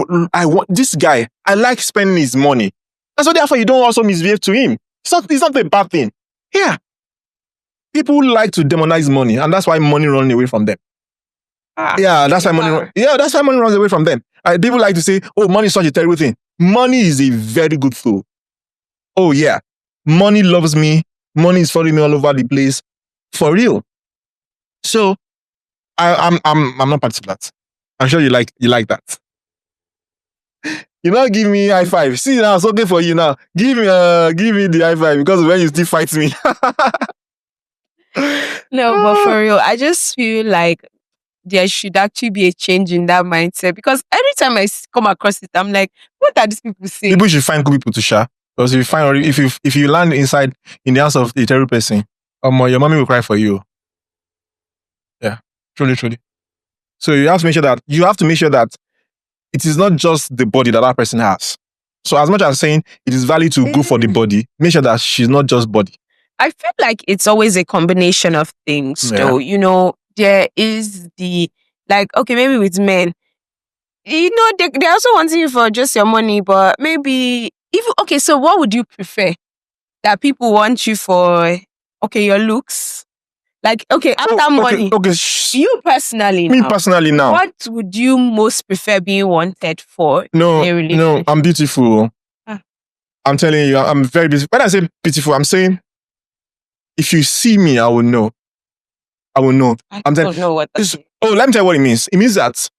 want this guy, I like spending his money. And so therefore you don't also misbehave to him. It's not a bad thing. Yeah. People like to demonize money, and that's why money runs away from them. That's why money runs away from them. People like to say, oh, money is such a terrible thing. Money is a very good tool. Oh yeah. Money loves me. Money is following me all over the place. For real. So I'm not part of that. I'm sure you like that. You now give me high five. See now, it's okay for you now. Give me the high five because when you still fight me. No, but for real, I just feel like there should actually be a change in that mindset, because every time I come across it, I'm like, what are these people saying? People should find good people to share. Because if you land inside in the house of a terrible person, your mommy will cry for you. Yeah, truly. So you have to make sure that it is not just the body that person has. So as much as saying it is valid to go for the body, make sure that she's not just body. I feel like it's always a combination of things, though. You know, there is okay, maybe with men, you know, they're also wanting you for just your money, but maybe so what would you prefer? That people want you for, your looks? After money. You personally Me personally now. What would you most prefer being wanted for? No, I'm beautiful. I'm telling you, I'm very beautiful. When I say beautiful, I'm saying if you see me, I will know. I don't know what that is. Oh, let me tell you what it means. It means that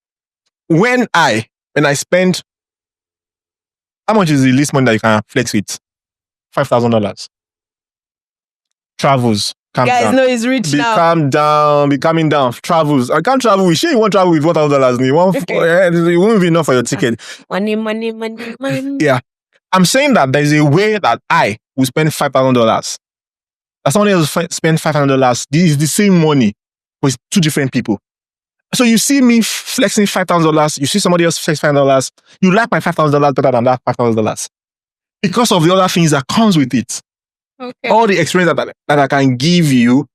when I spend, how much is the least money that you can flex with? $5,000. Travels. Guys know he's rich now. Calm down. Be calming down. Travels. I can't travel with you. You won't travel with $1,000. It won't be enough for your ticket. Money. Yeah. I'm saying that there's a way that I will spend $5,000. That someone else spend $500. This is the same money, but it's two different people. So you see me flexing $5,000. You see somebody else flex $5,000. You like my $5,000 better than that $5,000 because of the other things that comes with it. Okay. All the experience that I can give you,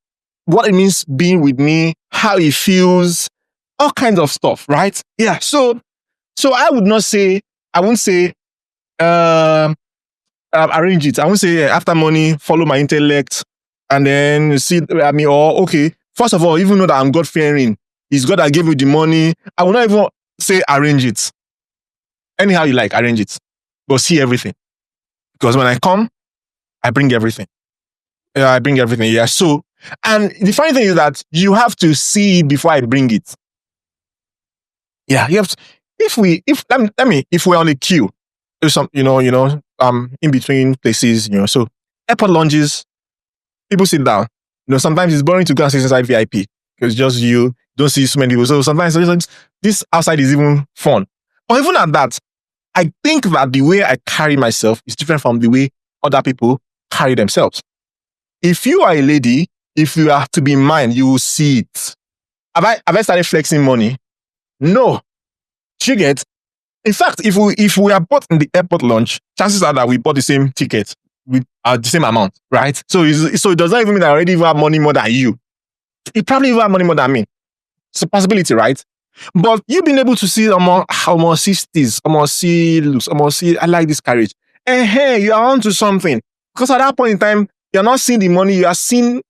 what it means being with me, how it feels, all kinds of stuff, right? Yeah. So I wouldn't say arrange it. I won't say after money, follow my intellect, and then see first of all, even though that I'm God fearing, it's God that gave me the money. I will not even say arrange it. Anyhow you like, arrange it. But see everything. Because when I come, I bring everything. Yeah. So, and the funny thing is that you have to see it before I bring it. Yeah, you have to, if we're on a queue, there's some, in between places, so airport lounges, people sit down. Sometimes it's boring to go and sit inside VIP because just you don't see so many people. So sometimes this outside is even fun. But even at that, I think that the way I carry myself is different from the way other people carry themselves. If you are a lady, if you are to be mine, you will see it. Have I started flexing money? No. Do you get? In fact, if we are bought in the airport lounge, chances are that we bought the same ticket with the same amount, right? So it does not even mean that I already have money more than you. You probably even have money more than me. It's a possibility, right? But you being able to see how much see this, how much see looks, how much see I like this carriage. Hey, you are onto something. Because at that point in time, you're not seeing the money, you are seeing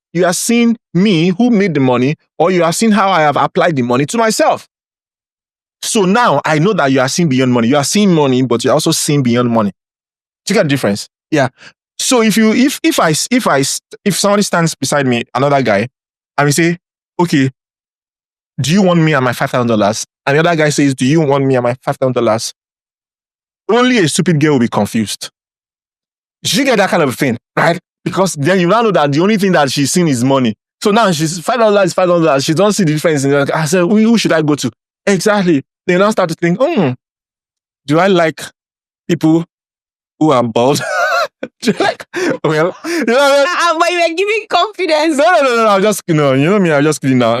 me who made the money, or you are seeing how I have applied the money to myself. So now I know that you are seeing beyond money. You are seeing money, but you're also seeing beyond money. Do you get the difference? Yeah. So if somebody stands beside me, another guy, and we say, okay, do you want me and my $5,000? And the other guy says, do you want me and my $5,000? Only a stupid girl will be confused. She get that kind of thing, right? Because then you now know that the only thing that she's seen is money. So now she's $5 is $5. She don't see the difference. I said, who should I go to? Exactly. They now start to think, do I like people who are bald? Like, well, you know, But you were giving confidence. no. I'm just, you know me. I'm just kidding now.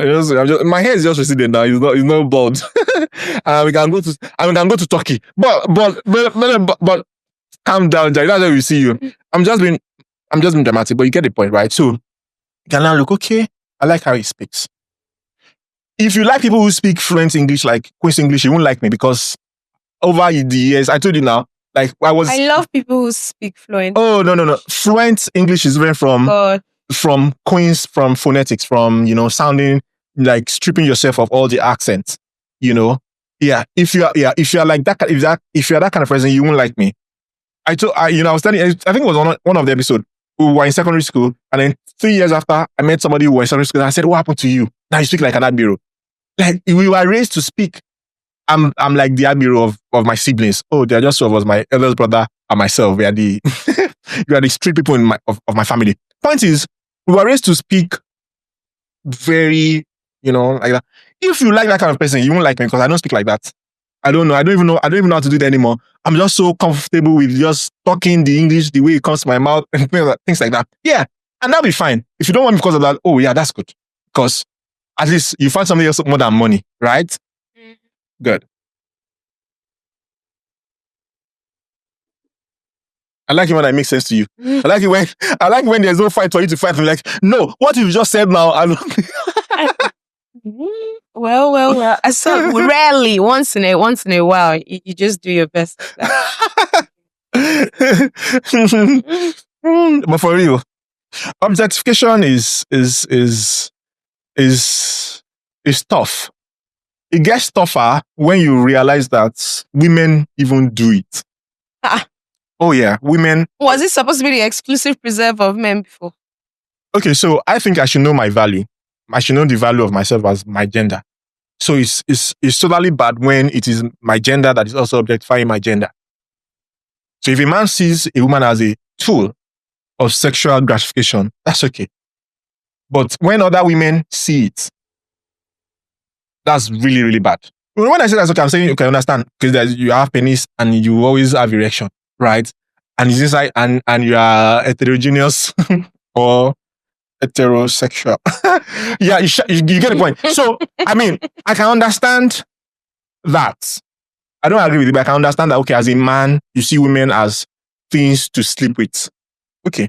My hair is just receded now. It's not bald. We can go to Turkey. But calm down, Jack. That's where we see you. I'm just being dramatic, but you get the point, right? So you can now look, okay, I like how he speaks. If you like people who speak fluent English, like Queen's English, you won't like me because over the years, I told you now, like I love people who speak fluent. Oh, no. Fluent English is different from Queen's, from phonetics, from, sounding like stripping yourself of all the accents, Yeah. If you're like that, if you're that kind of person, you won't like me. I was telling you, I think it was one of the episodes. We were in secondary school, and then 3 years after, I met somebody who was in secondary school, and I said, "What happened to you? Now you speak like an admiral." Like, we were raised to speak. I'm like the admiral of my siblings. Oh, they're just two of us, my eldest brother and myself. We are the we are the street people of my family. Point is, we were raised to speak very, like that. If you like that kind of person, you won't like me because I don't speak like that. I don't know. I don't even know how to do that anymore. I'm just so comfortable with just talking the English the way it comes to my mouth and things like that. Yeah, and that'll be fine. If you don't want me because of that, oh yeah, that's good. Because at least you find something else more than money, right? Mm-hmm. Good. I like it when it makes sense to you. I like it when there's no fight for you to fight. I'm like, no, what you just said now. Well. So rarely, once in a while, you just do your best. But for real, objectification is tough. It gets tougher when you realize that women even do it. Oh yeah, women. Was it supposed to be the exclusive preserve of men before? Okay, so I think I should know my value. I should know the value of myself as my gender. So it's totally bad when it is my gender that is also objectifying my gender. So if a man sees a woman as a tool of sexual gratification, that's okay. But when other women see it, that's really, really bad. When I say that's okay, I'm saying you can understand because you have penis and you always have erection, right? And it's inside and you are heterogeneous or heterosexual. Yeah, you get the point. So, I mean, I can understand that. I don't agree with it, but I can understand that, okay, as a man, you see women as things to sleep with. Okay.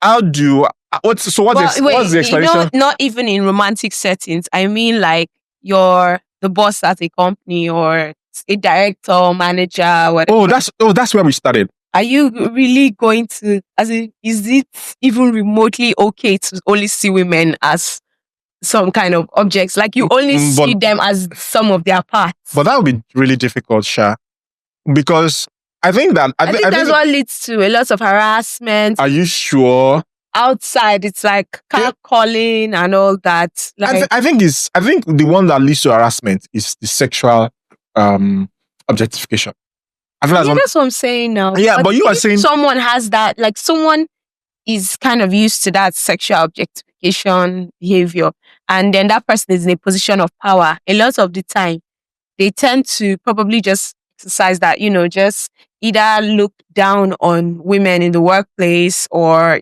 What's the explanation? Not even in romantic settings. I mean, like, you're the boss at a company or a director, manager, whatever. That's where we started. Are you really going to, is it even remotely okay to only see women as some kind of objects? Like you only see them as some of their parts. But that would be really difficult, Sha. Because I think that... I think that's what leads to a lot of harassment. Are you sure? Outside, it's like calling and all that. Like, I think the one that leads to harassment is the sexual objectification. I think that's what I'm saying now. Yeah, but you are saying someone has that, like someone is kind of used to that sexual objectification behavior, and then that person is in a position of power. A lot of the time, they tend to probably just exercise that, just either look down on women in the workplace or,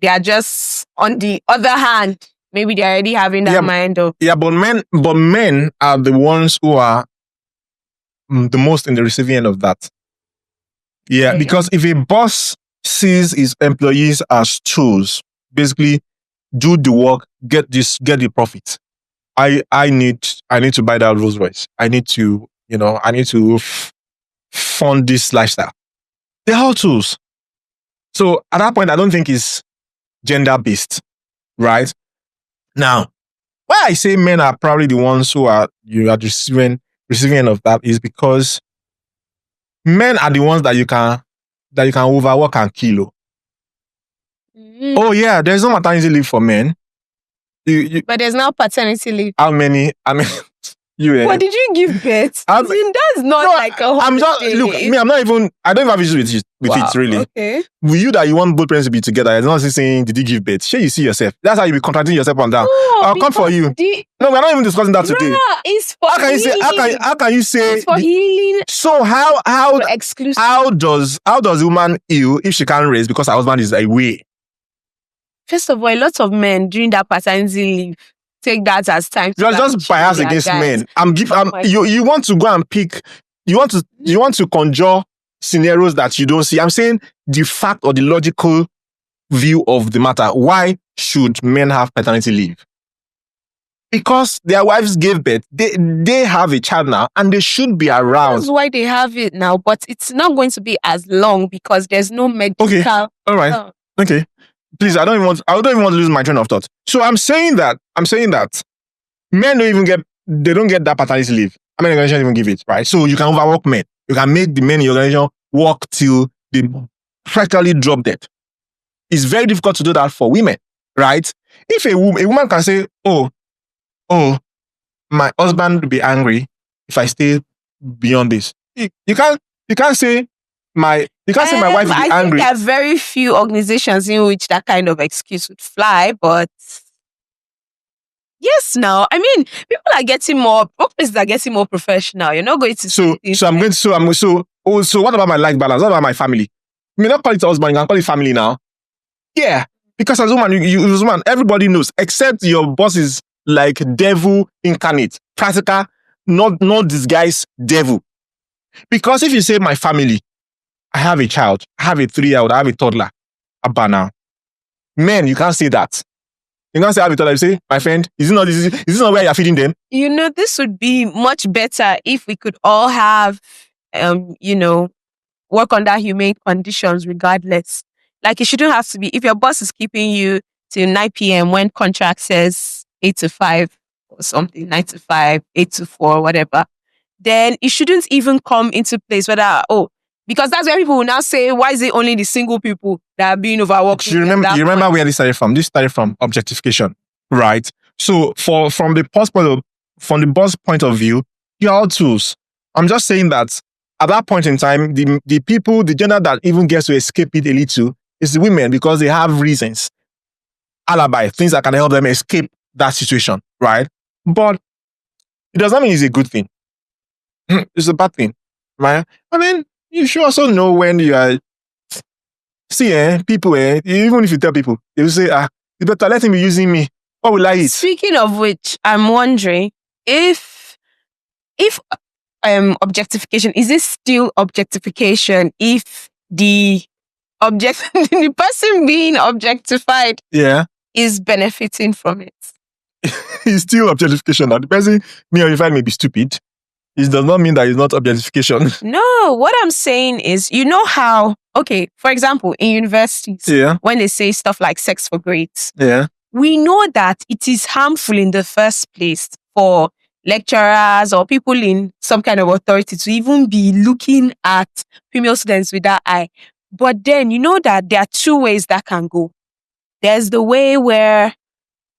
they are just on the other hand, maybe they're already having that mind of... Yeah, but men are the ones who are the most in the receiving end of that. Yeah, because if a boss sees his employees as tools, basically do the work, get the profit. I need to buy that Rolls Royce. I need to fund this lifestyle. They're all tools. So at that point, I don't think it's gender based, right? Now, why I say men are probably the ones who are receiving end of that is because men are the ones that you can overwork and kill. Mm-hmm. Oh yeah, there's no maternity leave for men. But there's no paternity leave. How many? I mean, What did you give birth? That's not like a I'm just look. Me, I'm not even. I don't even have issues with it really. Okay. With you that you want both parents to be together, it's not saying did you give birth? Sure, you see yourself. That's how you be contradicting yourself on that. I'll come for you. No, we're not even discussing that today. It's for healing. How can you say it's for healing? So how does a woman heal if she can't raise because her husband is away? First of all, a lot of men during that paternity leave take that as time. You're just biased against men. You want to go and pick. You want to conjure scenarios that you don't see. I'm saying the fact or the logical view of the matter. Why should men have paternity leave? Because their wives gave birth. They have a child now and they should be around. That's why they have it now, but it's not going to be as long because there's no medical. Okay. All right. Okay. Please, I don't even want to lose my train of thought. So I'm saying that men don't get that paternity leave. I mean, organization even give it, right? So you can overwork men. You can make the men in your organization work till they practically drop dead. It's very difficult to do that for women, right? If a woman can say, oh, my husband will be angry if I stay beyond this. You can't say my wife will be angry. I think there are very few organizations in which that kind of excuse would fly, but yes, now I mean people are getting more. Workplaces are getting more professional. You're not going to. So what about my life balance? What about my family? You may not call it husband. You can call it family now. Yeah, because as a woman, as a woman, everybody knows except your boss is like devil incarnate, practical, not disguised devil. Because if you say my family, I have a child, I have a 3-year-old, I have a toddler, Abba now. Men, you can't say that. You can't say I have a toddler. You say, my friend, is this not where you're feeding them? This would be much better if we could all have, work under humane conditions regardless. Like it shouldn't have to be, if your boss is keeping you till 9 p.m. when contract says 8 to 5 or something, 9 to 5, 8 to 4, whatever, then it shouldn't even come into place because that's where people will now say, why is it only the single people that are being overworked? You remember where this started from? This started from objectification, right? So from the boss point of view, you're all tools. I'm just saying that at that point in time, the people, the gender that even gets to escape it a little is the women because they have reasons, alibi, things that can help them escape that situation, right? But it does not mean it's a good thing. It's a bad thing, right? I mean, you should also know when you are. See, people, even if you tell people, they will say, you better let him be using me. What will I eat? Speaking of which, I'm wondering if objectification, is it still objectification if the the person being objectified is benefiting from it? It's still objectification. Now, the person being objectified may be stupid. It does not mean that it's not objectification. No, what I'm saying is, how, for example, in universities, when they say stuff like sex for grades, we know that it is harmful in the first place for lecturers or people in some kind of authority to even be looking at female students with that eye. But then you know that there are two ways that can go. There's the way where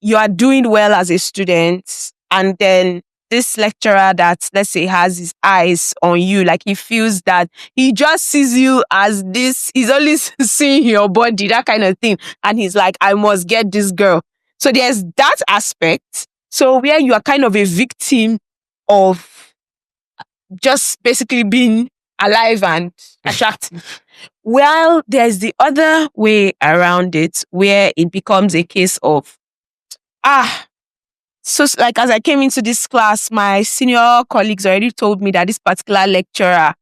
you are doing well as a student, and then this lecturer that, let's say, has his eyes on you, like he feels that he just sees you as this, he's only seeing your body, that kind of thing. And he's like, I must get this girl. So there's that aspect. So where you are kind of a victim of just basically being alive and attractive. Well, there's the other way around it where it becomes a case of, so like as I came into this class, my senior colleagues already told me that this particular lecturer,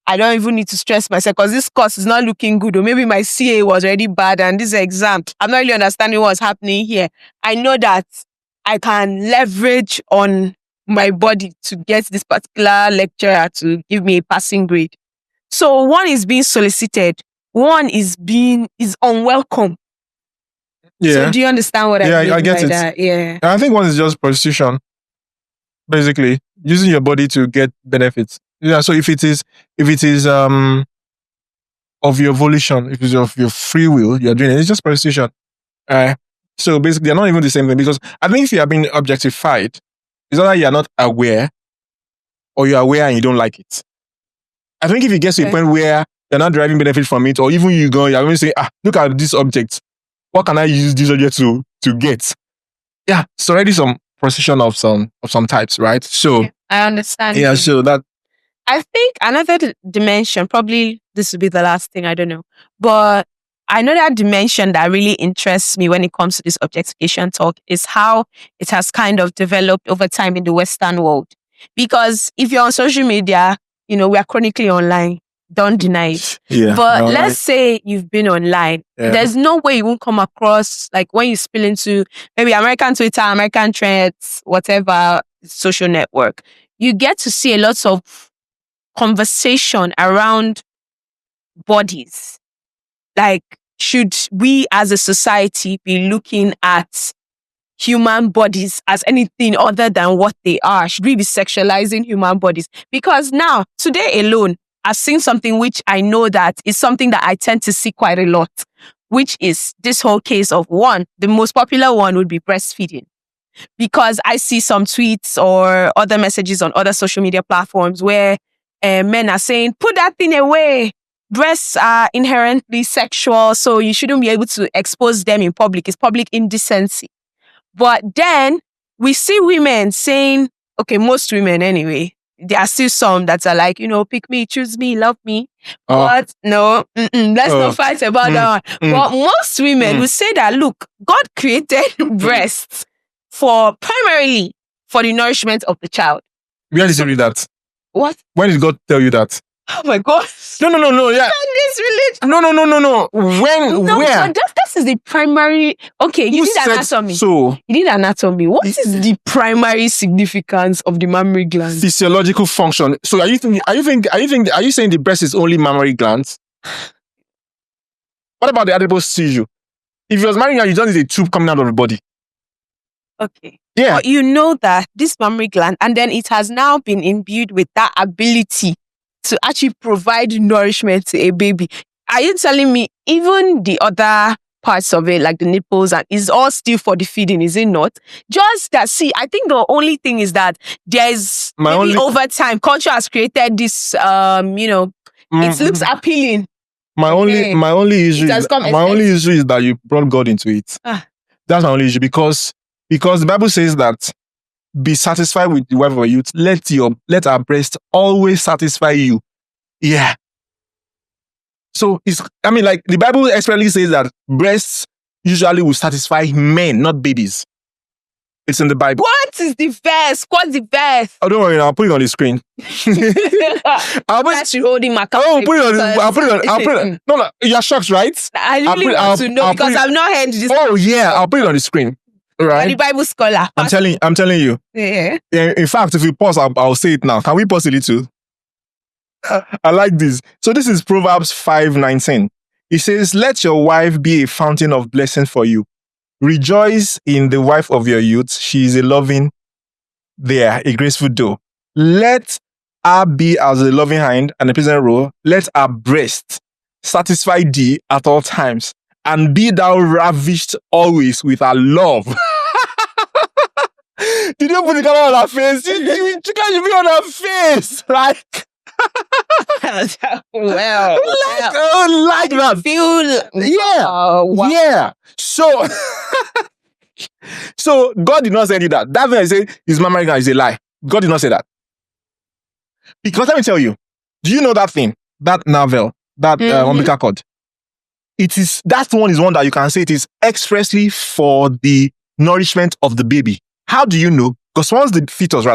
I don't even need to stress myself because this course is not looking good, or maybe my CA was already bad and this exam, I'm not really understanding what's happening here. I know that I can leverage on my body to get this particular lecturer to give me a passing grade. So one is being solicited, one is unwelcome. Yeah. So do you understand what I mean? I get it. That? Yeah. I think one is just prostitution. Basically, using your body to get benefits. Yeah. So if it is of your volition, if it's of your free will, you're doing it. It's just prostitution. So basically, they're not even the same thing, because I think if you are being objectified, it's not that you're not aware, or you're aware and you don't like it. I think if it gets to a point where you're not deriving benefit from it, or even you're going to say, look at this object. What can I use this object to get? Yeah, it's already some precision of some types, right? So I understand. Yeah, so that I think another dimension, probably this will be the last thing, I don't know. But another dimension that really interests me when it comes to this objectification talk is how it has kind of developed over time in the Western world. Because if you're on social media, we are chronically online. Don't deny it. Yeah, but let's say you've been online. Yeah. There's no way you won't come across, like when you spill into maybe American Twitter, American Threads, whatever social network, you get to see a lot of conversation around bodies. Like, should we as a society be looking at human bodies as anything other than what they are? Should we be sexualizing human bodies? Because now, today alone, I've seen something which I know that is something that I tend to see quite a lot, which is this whole case of the most popular one would be breastfeeding. Because I see some tweets or other messages on other social media platforms where men are saying, put that thing away. Breasts are inherently sexual, so you shouldn't be able to expose them in public. It's public indecency. But then we see women saying, okay, most women anyway, there are still some that are like, pick me, choose me, love me. But no, let's not fight about that one. But most women will say that, look, God created breasts primarily for the nourishment of the child. Where did you read that? What? When did God tell you that? Oh my God. No, yeah. This religion. No. Where? This is the primary. Okay, you did anatomy. So you did anatomy. What is the primary significance of the mammary gland? Physiological function. So are you saying the breast is only mammary glands? What about the adipose tissue? If you was marrying her, you don't need a tube coming out of the body. Okay. Yeah. But you know that this mammary gland, and then it has now been imbued with that ability to actually provide nourishment to a baby. Are you telling me even the other parts of it, like the nipples, and is all still for the feeding, is it not? Just that, see, I think the only thing is that there's over time, culture has created this, it looks appealing. My only issue is that you brought God into it. That's my only issue because the Bible says that be satisfied with the wife of your youth. Let our breast always satisfy you. Yeah. So the Bible expressly says that breasts usually will satisfy men, not babies. It's in the Bible. What is the verse? What's the verse? Oh, don't worry, I'll put it on the screen. That's holding my cup. I'll put it on. No, you're shocked, right? I really want to know because I've not heard this. Oh yeah, I'll put it on the screen. Right. The Bible scholar. I'm telling you. Yeah. In fact, if we pause, I'll say it now. Can we pause a little? I like this. So this is Proverbs 5:19. It says, "Let your wife be a fountain of blessing for you. Rejoice in the wife of your youth. She is a graceful doe. Let her be as a loving hind and a pleasant roe. Let her breast satisfy thee at all times, and be thou ravished always with her love." Did you put the camera on her face? You can't be on her face. Like like that. Yeah. So God did not send you that. That thing I say is mammary gland is a lie. God did not say that. Because let me tell you, do you know that thing? That novel, that umbilical cord? That one is one that you can say it is expressly for the nourishment of the baby. How do you know? Because once the fetus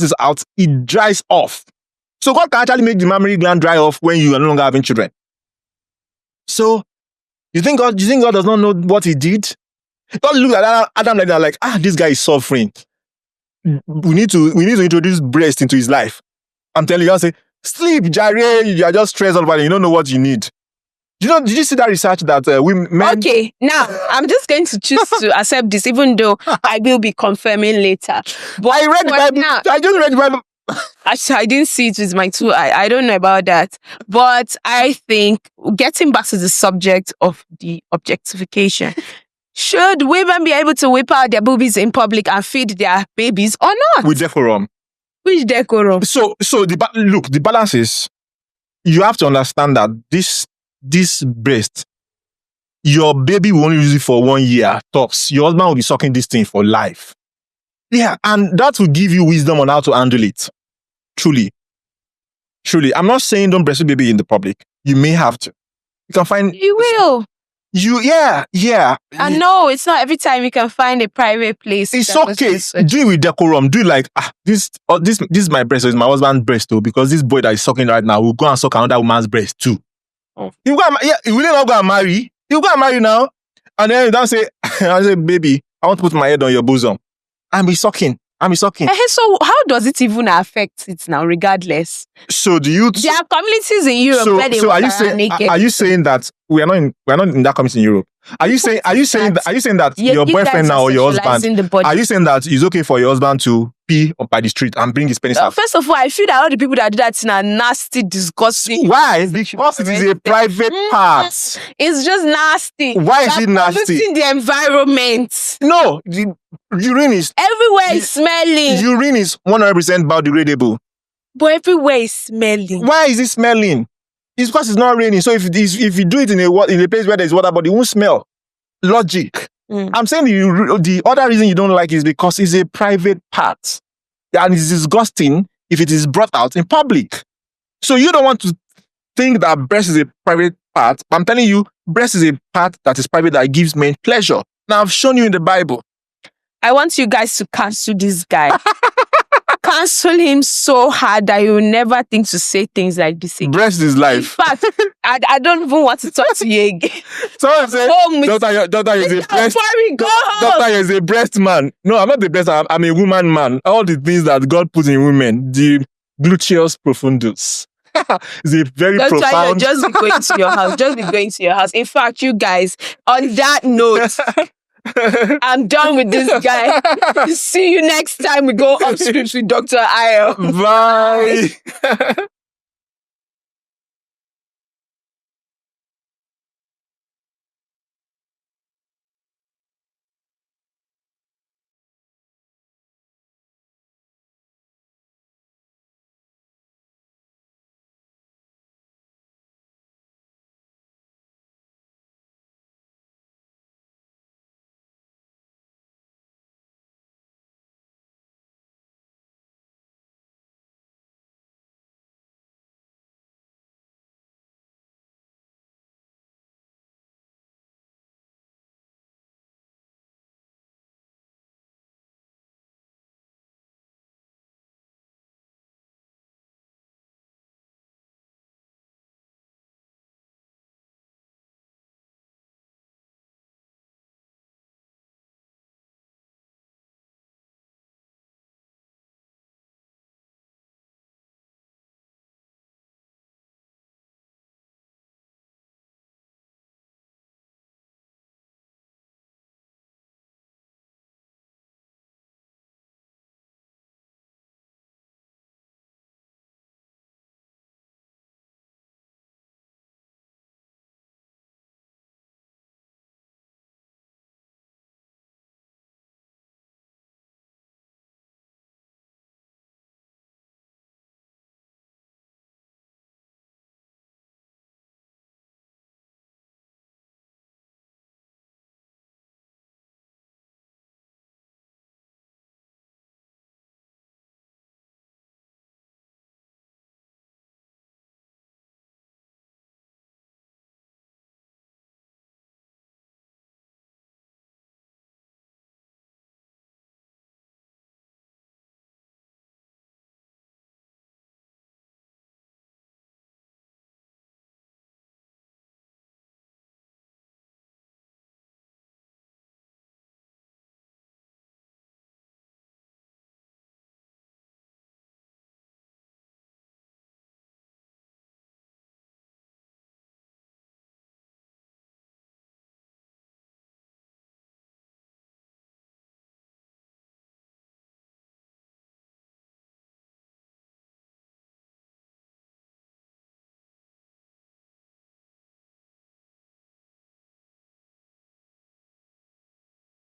is out, it dries off. So God can actually make the mammary gland dry off when you are no longer having children. So you think God does not know what he did? God looked at Adam like that, like, this guy is suffering. We need to introduce breast into his life. I'm telling you, I'll say, sleep, Jare, you are just stressed all about it. You don't know what you need. Did you see that research that men... Okay, now I'm just going to choose to accept this, even though I will be confirming later. But I read the Bible. Now, I just read the Bible. Actually, I didn't see it with my two eyes. I don't know about that. But I think, getting back to the subject of the objectification, should women be able to whip out their boobies in public and feed their babies or not? With decorum. Which decorum? So look, the balance is you have to understand that this breast, your baby will only use it for 1 year tops. Your husband will be sucking this thing for life. Yeah, and that will give you wisdom on how to handle it. Truly. I'm not saying don't breastfeed baby in the public. You may have to. You can find. You will. Yeah. And no, it's not every time you can find a private place. It's okay. Do it with decorum. Do it like this is my breast, so it's my husband's breast too. Because this boy that is sucking right now will go and suck another woman's breast too. Oh. He will not go and marry. He'll go and marry now. And then you don't say, I say, baby, I want to put my head on your bosom. I'm be sucking. So how does it even affect it now, regardless? So do you? There are communities in Europe where they are you saying that we are not in that community in Europe? Are you saying that your boyfriend now or your husband? Are you saying that it's okay for your husband to pee by the street and bring his penis out? First of all, I feel that all the people that do that are nasty, disgusting. Why? Because it is a private part. It's just nasty. Why is it nasty? Polluting the environment. No, the urine is everywhere. Is smelling. Urine is 100% biodegradable. But everywhere is smelling. Why is it smelling? It's because it's not raining. So if you do it in a place where there's water, but it won't smell. Logic. I'm saying the other reason you don't like is because it's a private part. And it's disgusting if it is brought out in public. So you don't want to think that breast is a private part. I'm telling you, breast is a part that is private that gives men pleasure. Now I've shown you in the Bible. I want you guys to cancel this guy. Cancel him so hard that you will never think to say things like this again. Breast is life. In fact, I don't even want to talk to you again. Someone said, Doctor is a breast. Doctor is a breast man. No, I'm not the breast. I'm a woman man. All the things that God put in women, the gluteus profundus. It's a very profound. Just be going to your house. Just be going to your house. In fact, you guys, on that note, I'm done with this guy. See you next time we go off script with Dr. Ayo. Bye.